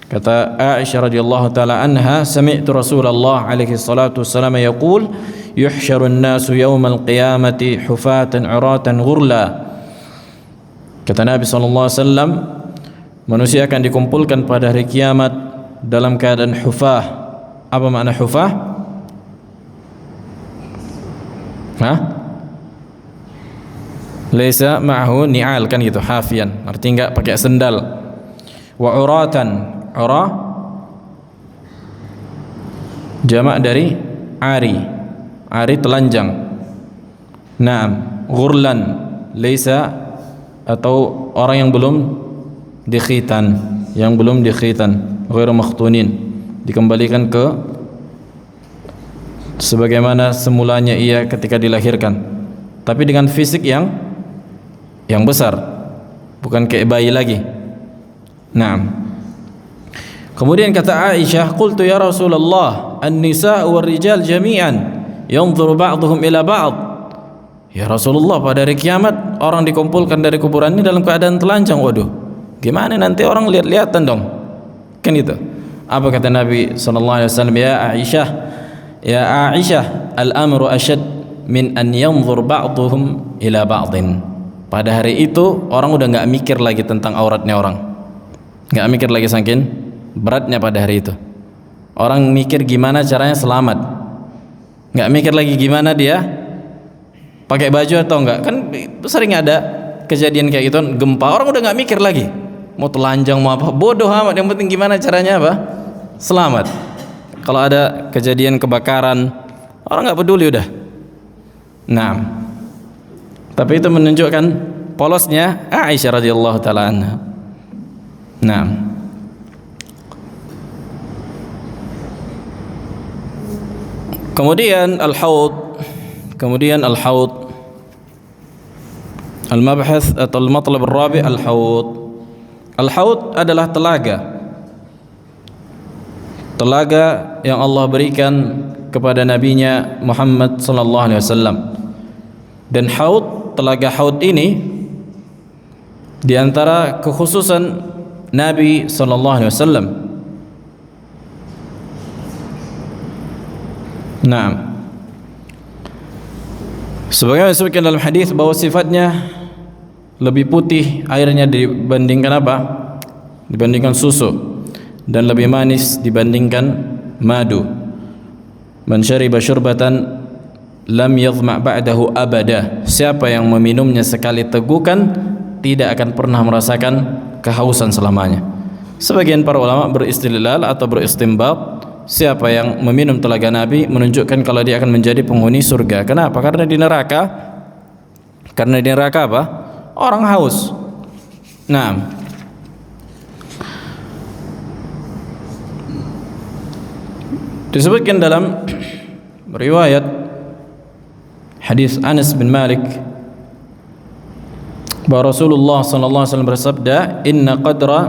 Kata Aisyah radhiyallahu taala anha, sami'tu Rasulullah alaihi salatu wassalam yaqul yuhsyarun nasu yaumal qiyamati hufatan 'uratan ghurla. Kata Nabi sallallahu alaihi wasallam, manusia akan dikumpulkan pada hari kiamat dalam keadaan hufah. Apa makna hufah? Laisa ma'hu ni'al, kan gitu, hafian, artinya enggak pakai sendal. Wa 'uratan, ura jamak dari ari telanjang. Naam, ghurlan laisa, atau orang yang belum dikhitan, ghairu makhtunin, dikembalikan ke sebagaimana semulanya ia ketika dilahirkan, tapi dengan fisik yang besar, bukan kayak bayi lagi. Naam. Kemudian kata Aisyah, qultu ya Rasulullah, an-nisa' war-rijal jami'an yanzuru ba'dhum ila ba'd. Ya Rasulullah, pada hari kiamat orang dikumpulkan dari kuburan ini dalam keadaan telanjang. Waduh, gimana nanti orang lihat-lihatan dong? Kan gitu. Apa kata Nabi sallallahu alaihi wasallam? Ya Aisyah, al-amru asyad min an yanzur ba'dhum ila ba'din. Pada hari itu orang udah enggak mikir lagi tentang auratnya orang. Enggak mikir lagi saking beratnya pada hari itu. Orang mikir gimana caranya selamat, nggak mikir lagi gimana dia pakai baju atau enggak. Kan sering ada kejadian kayak gitu, gempa, orang udah nggak mikir lagi mau telanjang mau apa, bodoh amat, yang penting gimana caranya apa selamat. Kalau ada kejadian kebakaran, orang nggak peduli udah. Nah, tapi itu menunjukkan polosnya Aisyah radhiyallahu taala anha. Nah, kemudian al-haud, al-mabhath atau al-matlab ar-rabi' al-haud adalah telaga yang Allah berikan kepada nabinya Muhammad sallallahu alaihi wasallam. Dan telaga haud ini di antara kekhususan Nabi sallallahu alaihi wasallam. Naam. Sebagaimana disebutkan dalam hadis bahwa sifatnya lebih putih airnya dibandingkan apa? Dibandingkan susu, dan lebih manis dibandingkan madu. Man syariba syurbatan lam yadhma' ba'dahu abada. Siapa yang meminumnya sekali tegukan tidak akan pernah merasakan kehausan selamanya. Sebagian para ulama beristilal atau beristinbat, siapa yang meminum telaga Nabi menunjukkan kalau dia akan menjadi penghuni surga. Kenapa? Karena di neraka apa? Orang haus. Nah, disebutkan dalam riwayat hadis Anas bin Malik bahwa Rasulullah sallallahu alaihi wasallam bersabda, "Inna qadra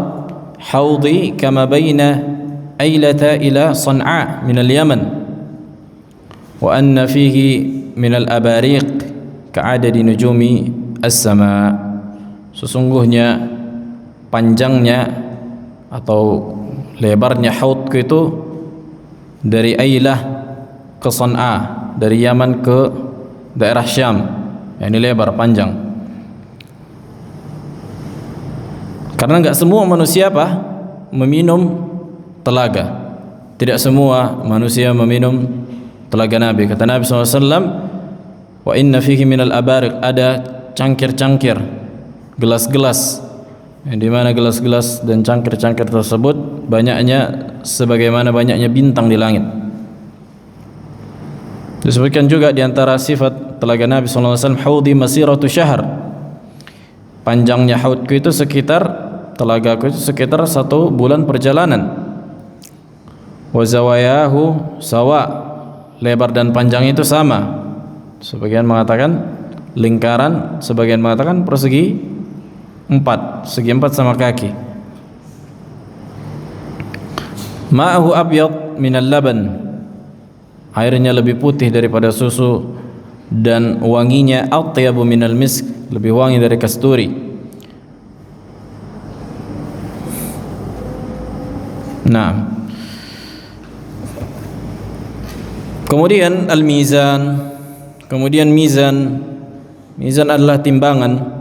haudhi kama baina Ailata ila San'a min al-Yaman wa anna fihi min al-abariq ka'adadi nujumi as-sama." Sesungguhnya panjangnya atau lebarnya haudku itu dari Ailah ke San'a, dari Yaman ke daerah Syam. Ini lebar, panjang. Karena enggak semua manusia meminum telaga. Tidak semua manusia meminum telaga Nabi. Kata Nabi SAW, wa inna fihi minal abariq, ada cangkir-cangkir, gelas-gelas, yang dimana gelas-gelas dan cangkir-cangkir tersebut banyaknya sebagaimana banyaknya bintang di langit. Disebutkan juga di antara sifat telaga Nabi SAW, haudi masiratu syahr, panjangnya haudku itu sekitar, telagaku itu sekitar 1 bulan perjalanan. Wa zawayahu sawa, lebar dan panjang itu sama. Sebagian mengatakan lingkaran, sebagian mengatakan persegi 4, segi 4 sama kaki. Ma'ahu abyad minal laban, airnya lebih putih daripada susu, dan wanginya atyabu minal misk, lebih wangi dari kasturi. Nah, kemudian al-mizan, kemudian mizan adalah timbangan,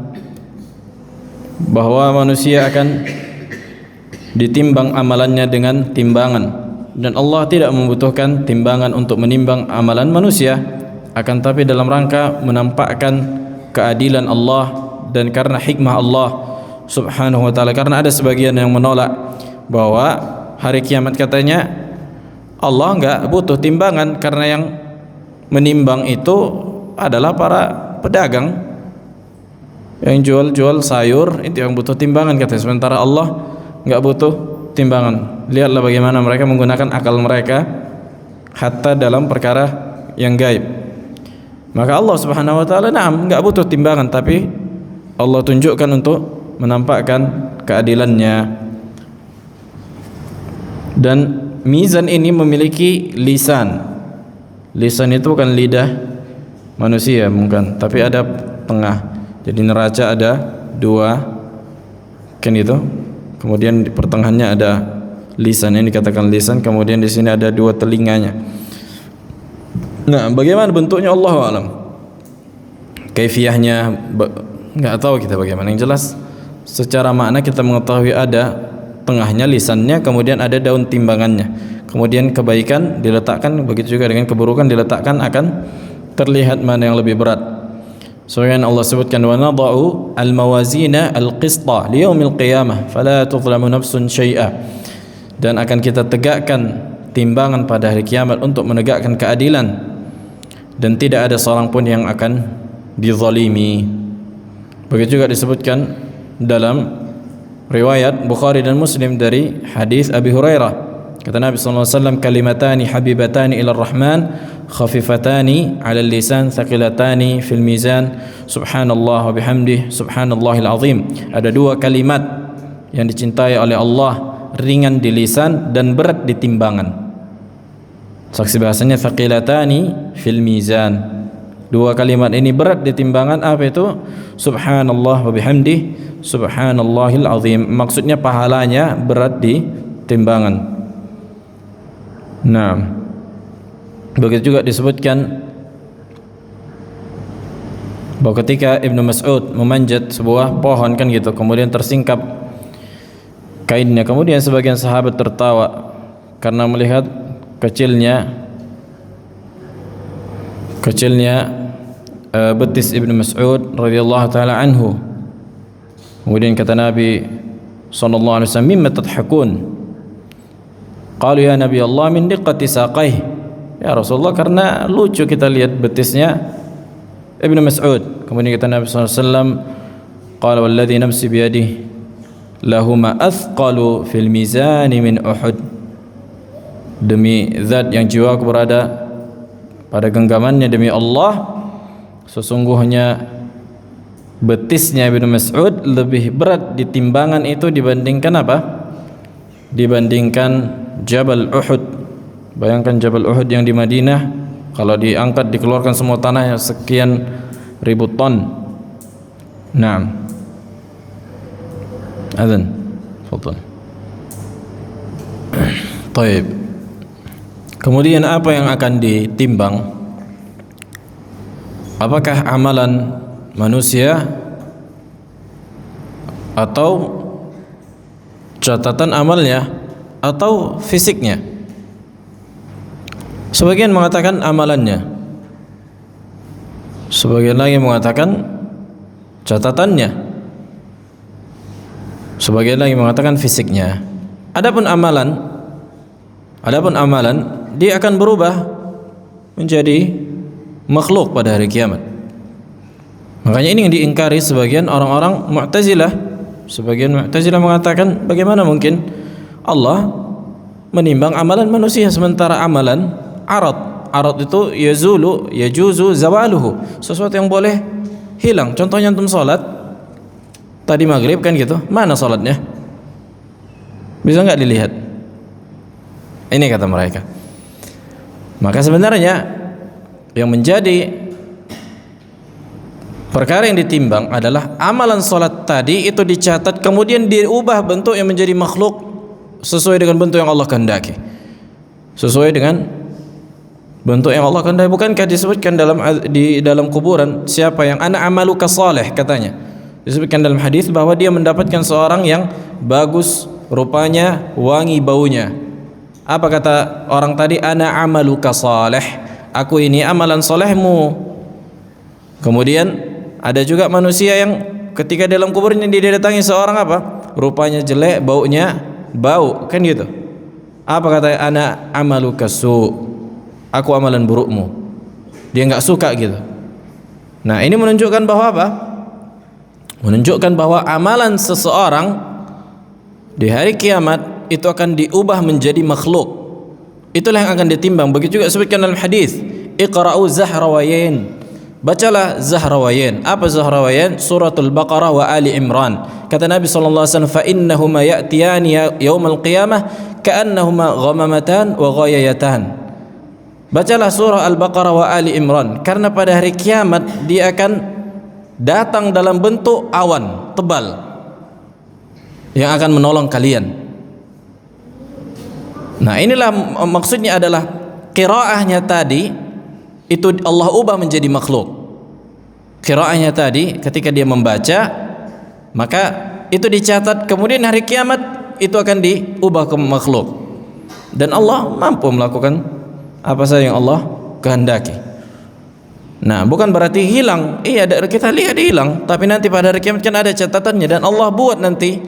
bahwa manusia akan ditimbang amalannya dengan timbangan, dan Allah tidak membutuhkan timbangan untuk menimbang amalan manusia, akan tapi dalam rangka menampakkan keadilan Allah dan karena hikmah Allah Subhanahu wa taala. Karena ada sebagian yang menolak bahwa hari kiamat katanya Allah enggak butuh timbangan, karena yang menimbang itu adalah para pedagang yang jual-jual sayur, itu yang butuh timbangan katanya, sementara Allah enggak butuh timbangan. Lihatlah bagaimana mereka menggunakan akal mereka hatta dalam perkara yang gaib. Maka Allah Subhanahu wa taala enggak butuh timbangan, tapi Allah tunjukkan untuk menampakkan keadilannya. Dan mizan ini memiliki lisan. Lisan itu bukan lidah manusia, bukan, tapi ada tengah. Jadi neraca ada 2, kan itu. Kemudian di pertengahannya ada lisan, ini dikatakan lisan. Kemudian di sini ada 2 telinganya. Nah, bagaimana bentuknya Allahu a'lam. Kaifiyahnya enggak tahu kita bagaimana. Yang jelas secara makna kita mengetahui ada tengahnya lisannya, kemudian ada daun timbangannya, kemudian kebaikan diletakkan, begitu juga dengan keburukan diletakkan, akan terlihat mana yang lebih berat. Sebagaimana Allah sebutkan, wa nada'u al-mawazina al-qista li yaumil qiyamah fala tuzlamu nafsun syai'a, dan akan kita tegakkan timbangan pada hari kiamat untuk menegakkan keadilan, dan tidak ada seorang pun yang akan dizalimi. Begitu juga disebutkan dalam riwayat Bukhari dan Muslim dari hadis Abi Hurairah, kata Nabi sallallahu alaihi wasallam, kalimatani habibatani ila rahman khafifatani ala lisan thaqilatani fil mizan subhanallah wa bihamdih subhanallahil azim. Ada 2 kalimat yang dicintai oleh Allah, ringan di lisan dan berat di timbangan. Saksi bahasanya thaqilatani fil mizan, 2 kalimat ini berat di timbangan. Apa itu? Subhanallah wa bihamdih subhanallahil azim. Maksudnya pahalanya berat di timbangan. Nah, begitu juga disebutkan bahwa ketika Ibnu Mas'ud memanjat sebuah pohon, kan gitu, kemudian tersingkap kainnya, kemudian sebagian sahabat tertawa karena melihat kecilnya betis Ibnu Mas'ud radhiyallahu taala anhu. Kemudian kata Nabi sallallahu alaihi wasallam, mimma tadhakun? Qalu ya Nabi Allah, min diqqati saqai. Ya Rasulullah, karena lucu kita lihat betisnya Ibnu Mas'ud. Kemudian kata Nabi sallallahu alaihi wasallam, qala walladzi nafsi biyadihi lahuma athqalu fil mizani min Uhud. Demi zat yang jiwaku berada pada genggamannya, demi Allah, Sesungguhnya betisnya Ibnu Mas'ud lebih berat di timbangan itu dibandingkan apa? Dibandingkan Jabal Uhud. Bayangkan Jabal Uhud yang di Madinah, kalau diangkat dikeluarkan semua tanahnya sekian ribu ton. Naam. Adzan. Fadhal. Baik. Kemudian apa yang akan ditimbang? Apakah amalan manusia atau catatan amalnya atau fisiknya? Sebagian mengatakan amalannya, sebagian lagi mengatakan catatannya, sebagian lagi mengatakan fisiknya. Adapun amalan dia akan berubah menjadi makhluk pada hari kiamat. Makanya ini yang diingkari sebagian orang-orang Mu'tazilah. Sebagian Mu'tazilah mengatakan bagaimana mungkin Allah menimbang amalan manusia sementara amalan arad itu yajuzu zawaluhu, sesuatu yang boleh hilang. Contohnya antum salat tadi maghrib kan gitu, mana salatnya? Bisa nggak dilihat? Ini kata mereka. Maka sebenarnya yang menjadi perkara yang ditimbang adalah amalan salat tadi itu dicatat kemudian diubah bentuk yang menjadi makhluk sesuai dengan bentuk yang Allah kehendaki. Sesuai dengan bentuk yang Allah kehendaki. Bukankah disebutkan di dalam kuburan siapa yang ana amaluka saleh, katanya. Disebutkan dalam hadis bahwa dia mendapatkan seorang yang bagus rupanya, wangi baunya. Apa kata orang tadi? Ana amaluka saleh, aku ini amalan solehmu. Kemudian ada juga manusia yang ketika dalam kuburnya didatangi seorang apa? Rupanya jelek, baunya bau, kan gitu. Apa kata? Ana amaluka su, aku amalan burukmu. Dia nggak suka gitu. Nah, ini menunjukkan bahwa apa? Menunjukkan bahwa amalan seseorang di hari kiamat itu akan diubah menjadi makhluk. Itulah yang akan ditimbang. Begitu juga disebutkan dalam hadis, Iqra'u Zahrawayain, bacalah Zahrawayain. Apa Zahrawayain? Suratul Baqarah wa Ali Imran. Kata Nabi SAW, fa innahuma ya'tiyani yaumal qiyamah ka'annahuma ghamamatan wa ghayayatan. Bacalah surah Al-Baqarah wa Ali Imran, karena pada hari kiamat dia akan datang dalam bentuk awan tebal yang akan menolong kalian. Nah, inilah maksudnya adalah qiraahnya tadi itu Allah ubah menjadi makhluk. Qiraahnya tadi ketika dia membaca, maka itu dicatat, kemudian hari kiamat itu akan diubah ke makhluk. Dan Allah mampu melakukan apa saja yang Allah kehendaki. Nah, bukan berarti hilang. Iya, kita lihat hilang, tapi nanti pada hari kiamat kan ada catatannya, dan Allah buat nanti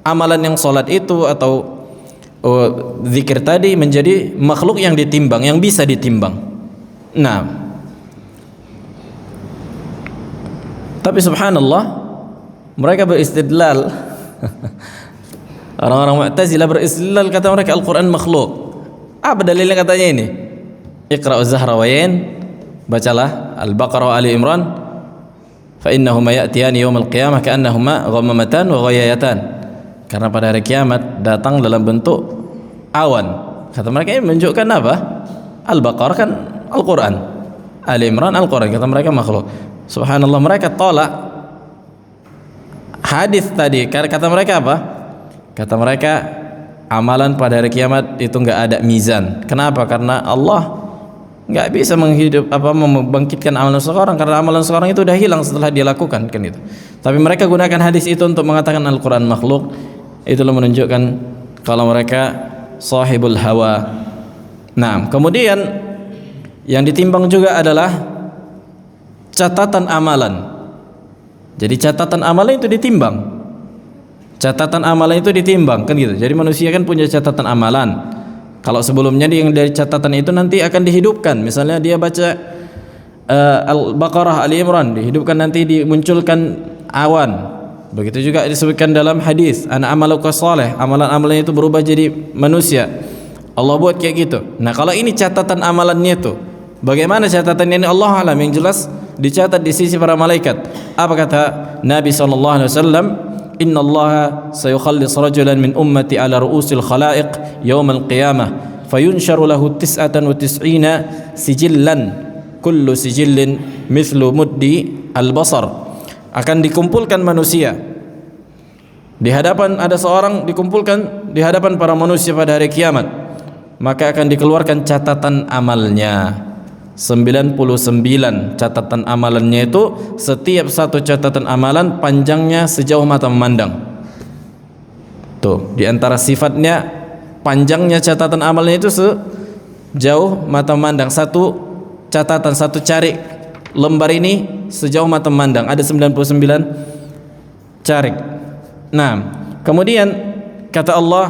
amalan yang salat itu atau zikir tadi menjadi makhluk yang ditimbang, yang bisa ditimbang. Nah, tapi subhanallah mereka beristidlal. Orang-orang Mu'tazilah beristidlal, kata mereka Al-Quran makhluk. Apa dalilnya katanya ini? Iqra'u Zahrawayain, bacalah Al-Baqarah wa Ali Imran, fa innahuma ya'tiyani yaumal qiyamah ka'annahuma ghamamatan wa ghayayatan. Karena pada hari kiamat datang dalam bentuk awan. Kata mereka ini menunjukkan apa? Al-Baqarah kan Al-Quran, Ali Imran Al-Quran. Kata mereka makhluk. Subhanallah, mereka tolak hadis tadi. Kata mereka apa? Kata mereka amalan pada hari kiamat itu enggak ada mizan. Kenapa? Karena Allah enggak bisa membangkitkan amalan seseorang, karena amalan seseorang itu sudah hilang setelah dia lakukan, kan itu. Tapi mereka gunakan hadis itu untuk mengatakan Al-Quran makhluk. Itulah menunjukkan kalau mereka sahibul hawa. Nah, kemudian yang ditimbang juga adalah catatan amalan. Jadi catatan amalan itu ditimbang. Catatan amalan itu ditimbang, kan gitu. Jadi manusia kan punya catatan amalan. Kalau sebelumnya yang dari catatan itu nanti akan dihidupkan. Misalnya dia baca Al-Baqarah, Ali Imran, dihidupkan, nanti dimunculkan awan. Begitu juga disebutkan dalam hadis, ana amaluka saleh, amalan-amalannya itu berubah jadi manusia. Allah buat kayak gitu. Nah, kalau ini catatan amalannya itu, bagaimana catatannya ini? Allah alam. Yang jelas dicatat di sisi para malaikat. Apa kata Nabi sallallahu alaihi wasallam? Inna Allah sayukhallis rajulan min ummati ala ru'usil khalaiq yawmal qiyamah fayunsharu lahu 99 sijillan kullu sijillin mithlu muddi al-basar. Akan dikumpulkan manusia di hadapan, ada seorang dikumpulkan di hadapan para manusia pada hari kiamat, maka akan dikeluarkan catatan amalnya 99 catatan amalannya. Itu setiap satu catatan amalan panjangnya sejauh mata memandang. Tuh, di antara sifatnya panjangnya catatan amalnya itu sejauh mata memandang. Satu catatan, satu carik lembar ini sejauh mata memandang, ada 99 carik. Nah, kemudian kata Allah,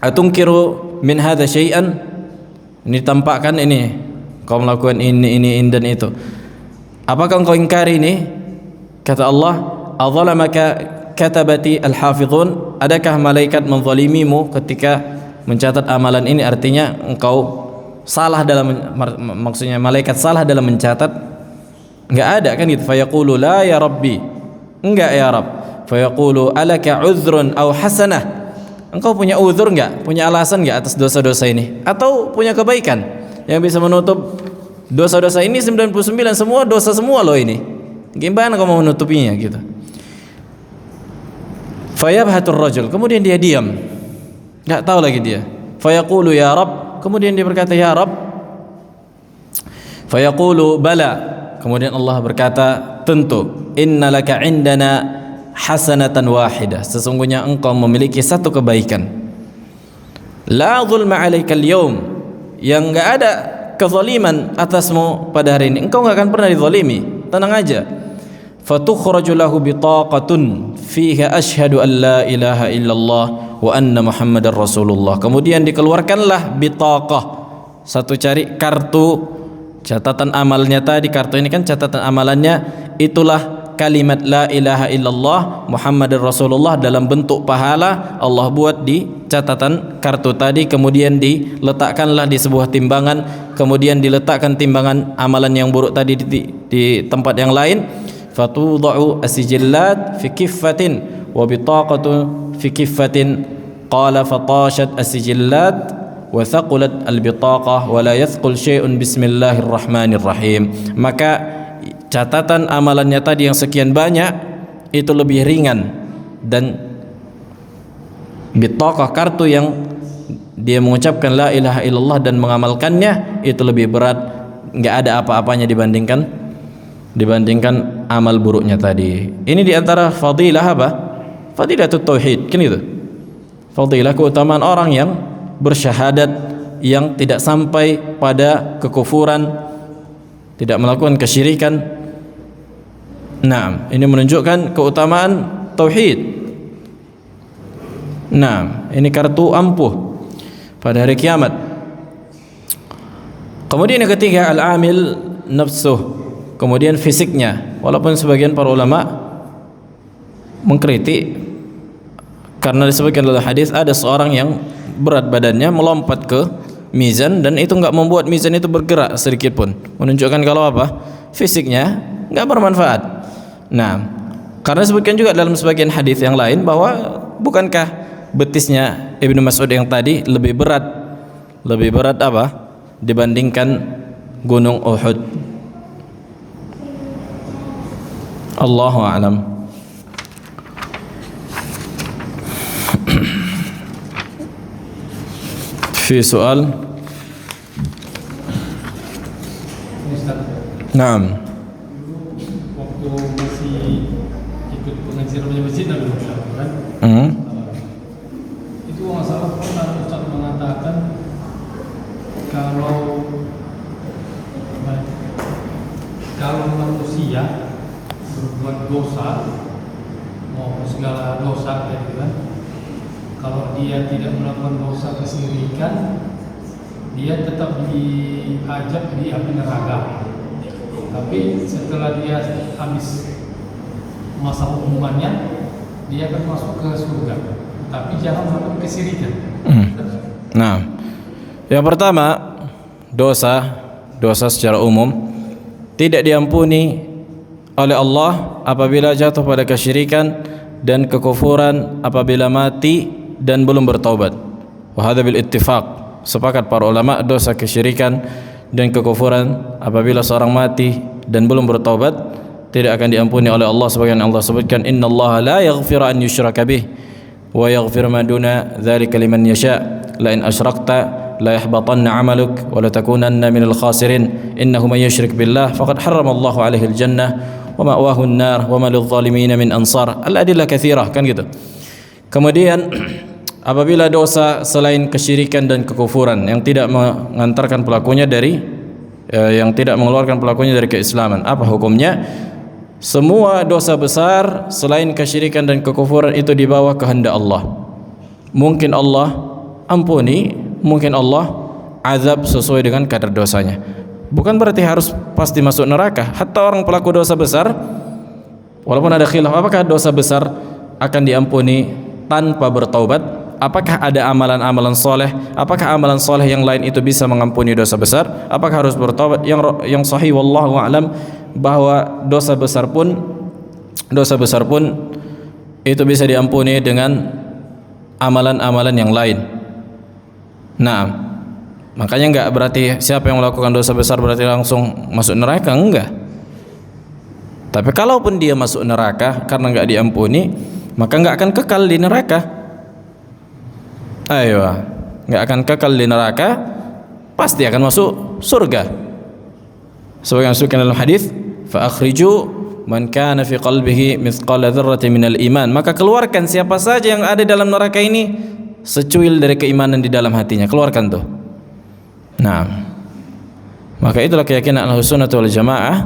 atunkiru min hadza syai'an, ini tampakkan ini kau melakukan ini dan itu. Apakah engkau ingkari ini? Kata Allah, adzalamaka katabati alhafizun, adakah malaikat menzalimimu ketika mencatat amalan ini? Artinya engkau salah dalam, maksudnya malaikat salah dalam mencatat? Enggak ada kan gitu. Fayaqulu la ya rabbi, enggak ya Rabb. Fayaqulu alaka uzrun aw hasanah, engkau punya uzur enggak, punya alasan enggak atas dosa-dosa ini, atau punya kebaikan yang bisa menutup dosa-dosa ini? 99 semua dosa semua loh ini, gimana kau mau menutupinya gitu. Fayabhatur rajul, kemudian dia diam, enggak tahu lagi dia. Fayaqulu ya Rabb, kemudian dia berkata ya Rabb. Fayaqulu bala, kemudian Allah berkata tentu. Innalaka indana hasanatan wahidah, sesungguhnya engkau memiliki satu kebaikan. La zulma alaika al-yawm, yang enggak ada kezaliman atasmu pada hari ini, engkau enggak akan pernah dizalimi, tenang aja. Fatukhraju lahu bitaqatun fiha asyhadu an la ilaha illallah wa anna muhammadar rasulullah, kemudian dikeluarkanlah bitaqah, satu cari kartu catatan amalnya tadi. Kartu ini kan catatan amalannya, itulah kalimat la ilaha illallah Muhammadar Rasulullah dalam bentuk pahala. Allah buat di catatan kartu tadi, kemudian diletakkanlah di sebuah timbangan, kemudian diletakkan timbangan amalan yang buruk tadi di tempat yang lain. Fatudau as-sijillat fi kiffatin wa bitaqatu fi kiffatin, qala fatashat as-sijillat wa thaqulat al-bitaqah wa la yathqul syai'un bismillahirrahmanirrahim. Maka catatan amalannya tadi yang sekian banyak itu lebih ringan, dan bitaqah kartu yang dia mengucapkan la ilaha illallah dan mengamalkannya itu lebih berat, enggak ada apa-apanya dibandingkan amal buruknya tadi. Ini diantara fadilah apa? Fadilatut tauhid, kan itu. Fadilah, keutamaan orang yang bersyahadat, yang tidak sampai pada kekufuran, tidak melakukan kesyirikan. Nah, ini menunjukkan keutamaan tauhid. Nah, ini kartu ampuh pada hari kiamat. Kemudian yang ketiga, al-amil nafsuh, kemudian fisiknya. Walaupun sebagian para ulama mengkritik, karena disebutkan dalam hadis ada seorang yang berat badannya melompat ke mizan, dan itu enggak membuat mizan itu bergerak sedikit pun, menunjukkan kalau apa? Fisiknya enggak bermanfaat. Nah, karena disebutkan juga dalam sebagian hadis yang lain bahwa bukankah betisnya Ibnu Mas'ud yang tadi lebih berat apa dibandingkan gunung Uhud. Allahu a'lam. Fi soal. Naam. Waktu masih ikut pengajian masjid Nabi Muhammad kan? Itu masalah pernah Ustaz mengatakan kalau manusia berbuat dosa, mau segala dosa gitu kan, kalau dia tidak melakukan dosa kesyirikan, dia tetap diajak di api neraka. Tapi setelah dia habis masa hukumannya, dia akan masuk ke surga. Tapi jangan melakukan kesyirikan. Nah, yang pertama, dosa secara umum tidak diampuni oleh Allah apabila jatuh pada kesyirikan dan kekufuran apabila mati dan belum bertaubat. Wa hadza bil ittifaq, sepakat para ulama dosa kesyirikan dan kekufuran apabila seorang mati dan belum bertaubat tidak akan diampuni oleh Allah, sebagaimana Allah sebutkan innallaha la yaghfiru an yushraka bih wa yaghfiru ma duna dzalika liman yasha la in asyrakta la yahbatanna 'amaluk wa la takunanna minal khasirin innahu may yusyrik billah faqad harrama Allahu 'alaihi al-jannah wa ma'wahu an-nar wa ma lidh-dhalimin min ansar. Al-adillah katsirah, kan gitu. Kemudian apabila dosa selain kesyirikan dan kekufuran yang tidak mengantarkan pelakunya dari yang tidak mengeluarkan pelakunya dari keislaman, apa hukumnya? Semua dosa besar selain kesyirikan dan kekufuran itu di bawah kehendak Allah. Mungkin Allah ampuni, mungkin Allah azab sesuai dengan kadar dosanya. Bukan berarti harus pasti masuk neraka. Hatta orang pelaku dosa besar, walaupun ada khilaf apakah dosa besar akan diampuni tanpa bertaubat, apakah ada amalan-amalan soleh, apakah amalan soleh yang lain itu bisa mengampuni dosa besar, apakah harus bertaubat? Yang sahih wallahu a'lam bahwa dosa besar pun itu bisa diampuni dengan amalan-amalan yang lain. Nah, makanya enggak berarti siapa yang melakukan dosa besar berarti langsung masuk neraka, enggak. Tapi kalaupun dia masuk neraka karena enggak diampuni, maka enggak akan kekal di neraka. Enggak akan kekal di neraka, pasti akan masuk surga. Sebagaimana disebutkan dalam hadis, fa akhriju man kana fi qalbihi mithqala dzarratin minal iman, maka keluarkan siapa saja yang ada dalam neraka ini secuil dari keimanan di dalam hatinya, keluarkan tuh. Nah, maka itulah keyakinan Ahlussunnah wal Jamaah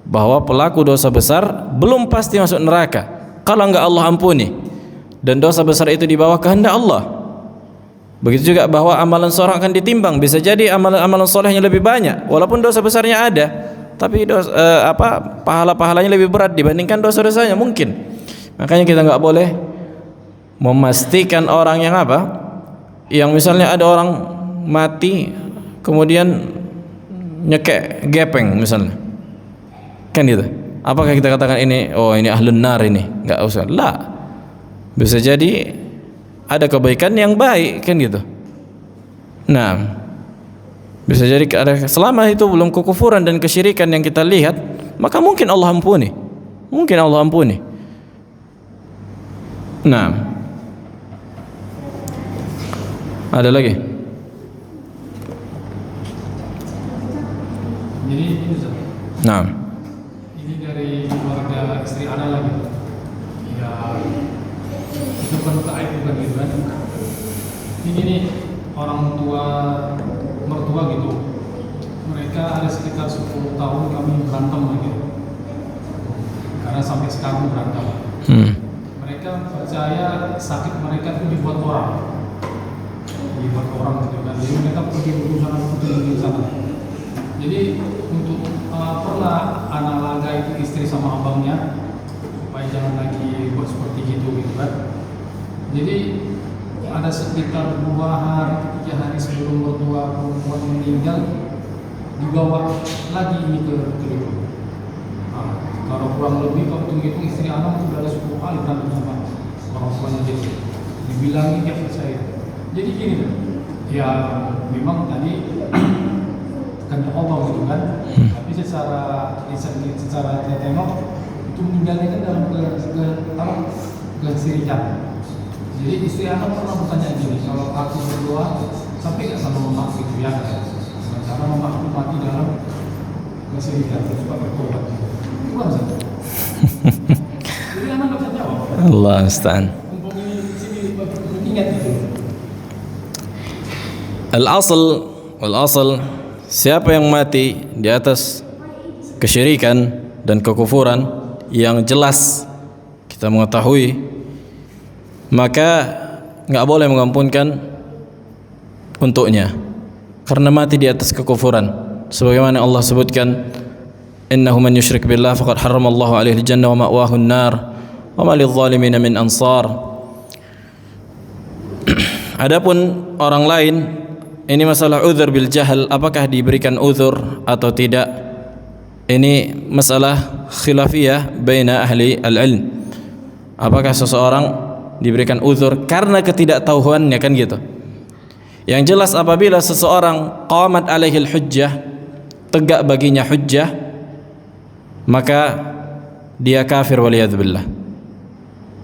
bahwa pelaku dosa besar belum pasti masuk neraka kalau enggak Allah ampuni, dan dosa besar itu di bawah kehendak Allah. Begitu juga bahwa amalan seorang akan ditimbang, bisa jadi amalan solehnya lebih banyak walaupun dosa besarnya ada, tapi pahala-pahalanya lebih berat dibandingkan dosa-dosanya mungkin. Makanya kita enggak boleh memastikan orang yang misalnya ada orang mati kemudian nyekek gepeng misalnya, kan gitu, apakah kita katakan ini ahlun nar ini? Enggak usah lah, bisa jadi ada kebaikan yang baik, kan gitu. Nah, bisa jadi ada, selama itu belum kekufuran dan kesyirikan yang kita lihat, maka mungkin Allah ampuni, Nah, ada lagi? Jadi Nah, ini dari keluarga istri Ana lagi. Ya, itu kan aib bukan gitu kan? Ini orang tua mertua gitu. Mereka ada sekitar 10 tahun kami berantem lagi. Karena sampai sekarang berantem. Mereka percaya sakit mereka itu dibuat orang gitu kan. Jadi mereka pergi berusaha sana. Jadi untuk pernah anak laga itu istri sama abangnya supaya jangan lagi buat seperti gitu kan. Jadi ada sekitar 2 hari 3 hari sebelum mertua perempuan meninggal dibawa lagi ini ke itu. Kalau kurang lebih kalau hitung istri anak sudah ada 10 kali berantem sama orang tuanya gitu. Dibilangin dia percaya. Jadi gini kan, ya memang tadi kan Allah gitu kan, tapi secara kita tengok itu meninggalnya kan dalam kesirikan. Jadi istri anak pernah bertanya gini, kalau aku berdoa sampai nggak sama mama gitu ya, karena mama aku mati dalam kesirikan terus bertobat. Itu kan sih. Jadi anak nggak bisa jawab. Allah musta'an. Mumpung ini sini ingat gitu. Al-asl siapa yang mati di atas kesyirikan dan kekufuran yang jelas kita mengetahui, maka enggak boleh mengampunkan untuknya karena mati di atas kekufuran, sebagaimana Allah sebutkan innahu man yusyrik billah faqad harramallahu alaihi al-jannah wa ma'wahu an-nar wa ma lidh-dhalimin min ansar. Adapun orang lain, ini masalah uzur bil jahal, apakah diberikan uzur atau tidak? ini masalah khilafiyah baina ahli al-ilm. Apakah seseorang diberikan uzur karena ketidaktahuannya, kan gitu. Yang jelas apabila seseorang qamat alaihil hujjah, tegak baginya hujjah, maka dia kafir waliyadzubillah.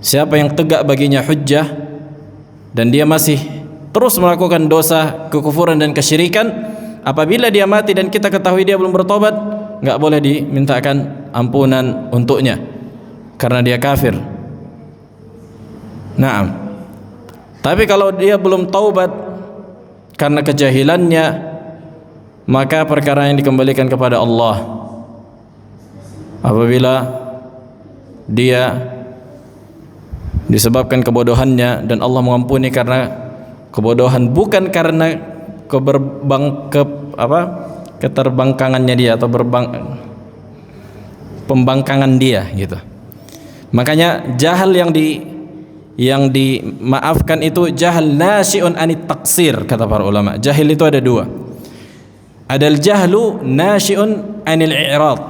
Siapa yang tegak baginya hujjah dan dia masih terus melakukan dosa, kekufuran dan kesyirikan, apabila dia mati dan kita ketahui dia belum bertobat, enggak boleh dimintakan ampunan untuknya karena dia kafir. Naam. Tapi kalau dia belum taubat karena kejahilannya, maka perkara yang dikembalikan kepada Allah. Apabila dia disebabkan kebodohannya dan Allah mengampuni karena kebodohan, bukan karena keterbangkangannya dia atau pembangkangan dia gitu. Makanya jahal yang dimaafkan itu jahal nasyi'un anit taksir, kata para ulama. Jahil itu ada dua. Adal jahlu nasyi'un anil i'rad,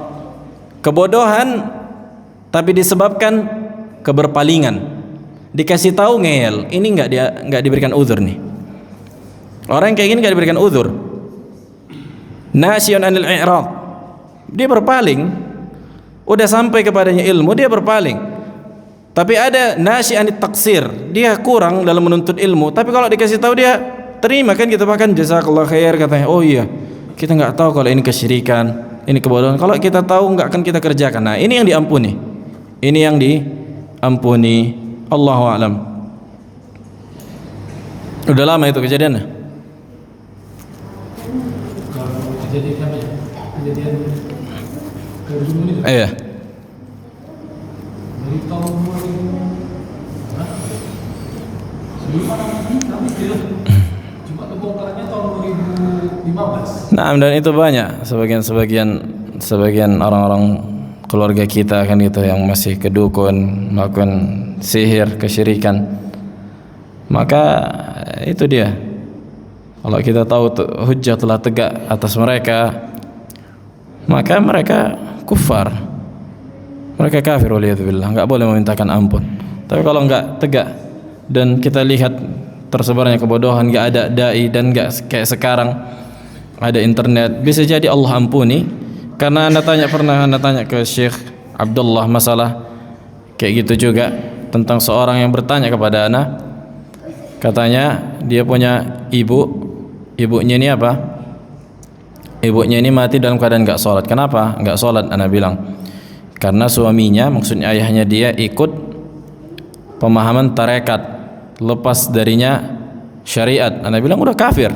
kebodohan tapi disebabkan keberpalingan. Dikasih tahu ngeyel, ini enggak diberikan uzur nih. Orang yang kayak gini enggak diberikan uzur. Nasyi'un anil i'rad, dia berpaling, udah sampai kepadanya ilmu dia berpaling. Tapi ada nasyi' anit taksir, dia kurang dalam menuntut ilmu, tapi kalau dikasih tahu dia terima, kan gitu. Bahkan jazakallah khair katanya, oh iya, kita enggak tahu kalau ini kesyirikan, ini kebodohan. Kalau kita tahu enggak akan kita kerjakan. Nah, ini yang diampuni. Ini yang diampuni. Allahu a'lam. Udah lama itu kejadiannya? Kalau kejadian kedua ini Iya. dari tahun 2000 sebelum kami tidak, cuma kebongkarannya tahun 2015. Nah, dan itu banyak sebagian orang-orang keluarga kita, kan gitu, yang masih kedukun, melakukan sihir, kesyirikan. Maka itu dia, kalau kita tahu hujjah telah tegak atas mereka, maka mereka kufar, mereka kafir waliyadzubillah, enggak boleh memintakan ampun. Tapi kalau enggak tegak dan kita lihat tersebarnya kebodohan, enggak ada dai dan enggak kayak sekarang ada internet, bisa jadi Allah ampuni. Karena pernah anda tanya ke Syekh Abdullah masalah kayak gitu juga, tentang seorang yang bertanya kepada ana, katanya dia punya ibunya ini apa? Ibunya ini mati dalam keadaan enggak sholat. Kenapa enggak sholat? Ana bilang karena suaminya, maksudnya ayahnya dia, ikut pemahaman tarekat, lepas darinya syariat. Ana bilang udah kafir.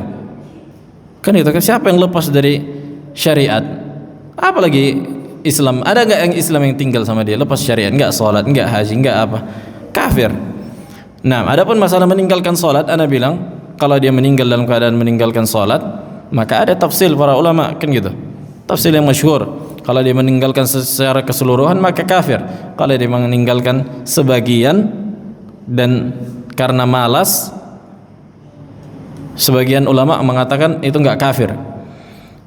Kan itu kan, siapa yang lepas dari syariat? Apalagi Islam, ada enggak yang Islam yang tinggal sama dia lepas syariat, enggak sholat, enggak haji, enggak apa, kafir. Nah, adapun masalah meninggalkan sholat, ana bilang kalau dia meninggal dalam keadaan meninggalkan sholat, maka ada tafsir para ulama, kan gitu, tafsir yang masyhur. Kalau dia meninggalkan secara keseluruhan maka kafir. Kalau dia meninggalkan sebagian dan karena malas, sebagian ulama mengatakan itu enggak kafir.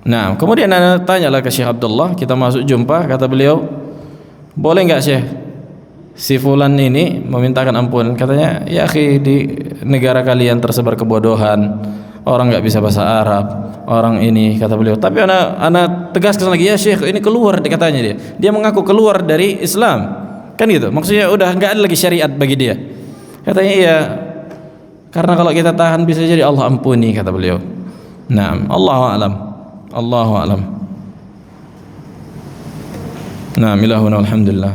Nah, kemudian ana tanyalah ke Syekh Abdullah, kita masuk jumpa, kata beliau, boleh enggak Syekh si fulan ini memintakan ampunan? Katanya, ya akhi, di negara kalian tersebar kebodohan, orang enggak bisa bahasa Arab, orang ini, kata beliau. Tapi ana tegaskan lagi, ya Syekh, ini keluar, katanya dia mengaku keluar dari Islam, kan gitu, maksudnya udah enggak ada lagi syariat bagi dia. Katanya iya, karena kalau kita tahan bisa jadi Allah ampuni, kata beliau. Nah, Allahu a'lam. Allahu a'lam. Nah, ilahuna alhamdulillah.